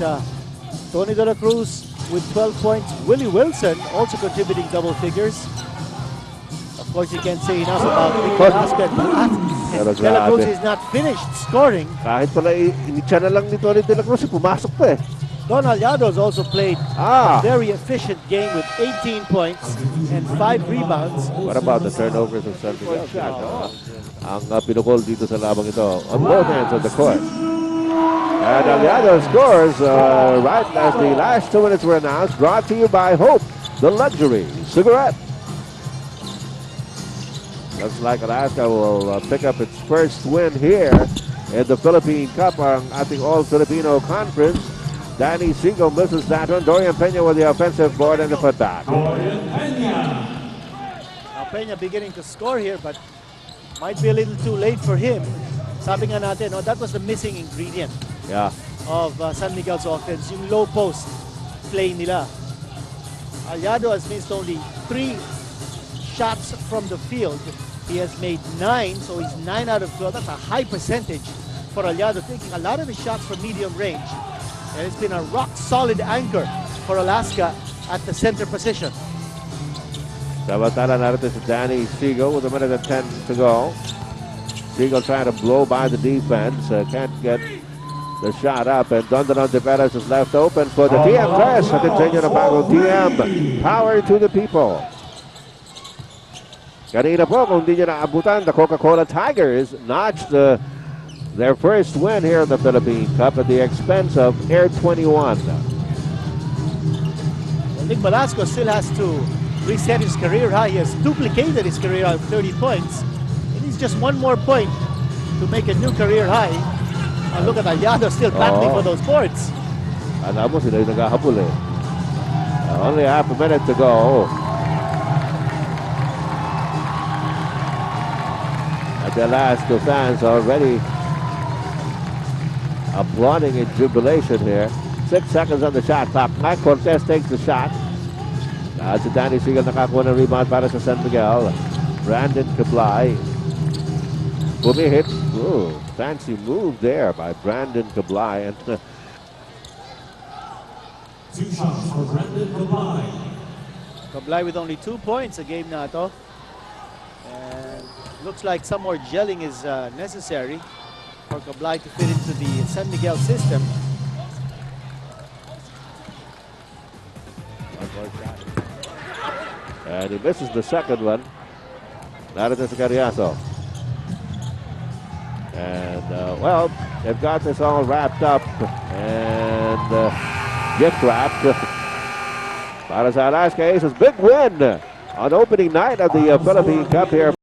Tony De La Cruz with 12 points. Willie Wilson also contributing double figures. Of course, you can't say enough about Nick Velasco. De La Cruz is not finished scoring. Kahit pala initsa na lang ni Tony De La Cruz, pumasok pa eh. Don Aliado has also played a very efficient game with 18 points and 5 rebounds. What about the turnovers of San Miguel? Ang pinukol dito sa labang ito on both ends of the court. And Aliado scores right as the last 2 minutes were announced. Brought to you by Hope, the luxury cigarette. Looks like Alaska will pick up its first win here in the Philippine Cup, ang ating All-Filipino Conference. Danny Siegel misses that one. Dorian Pena with the offensive board and the putback. Dorian Pena. Now Peña beginning to score here, but might be a little too late for him. Sabi nga natin, no, that was the missing ingredient Yeah. of San Miguel's offense, yung low post play nila. Aliado has missed only 3 shots from the field. He has made 9, so he's 9 out of 12. That's a high percentage for Aliado, taking a lot of his shots from medium range. And it's been a rock-solid anchor for Alaska at the center position. Samantala narito si Danny Siegel with a minute and 10 to go. Siegel trying to blow by the defense. Can't get the shot up. And Dondonon de Perez is left open for the TM press. A continue na bagong TM. Power to the people. Kanina po, kung di nyo naabutan, the Coca-Cola Tigers notched their first win here in the Philippine Cup at the expense of Air 21. Well, Nick Velasco still has to reset his career high. He has duplicated his career high of 30 points. It needs just one more point to make a new career high. And look at Aliado still battling for those boards. Alam mo, sila yung naghahabol eh. Only half a minute to go. At the last, the fans already applauding in jubilation here. 6 seconds on the shot clock. Mike Cortez takes the shot. Si Danny Siegel nakakuha ng rebound para sa San Miguel. Brandon Cablay. Bumihit. Ooh, fancy move there by Brandon Cablay. And 2 shots for Brandon Cablay. Cablay with only 2 points a game na to. And looks like some more gelling is necessary for Cablay to fit into the San Miguel system. one more shot. And he misses the second one. Narito si Carriazo. And, well, they've got this all wrapped up and gift wrapped. Para sa Alaska Aces, big win on opening night of the Philippine Cup here.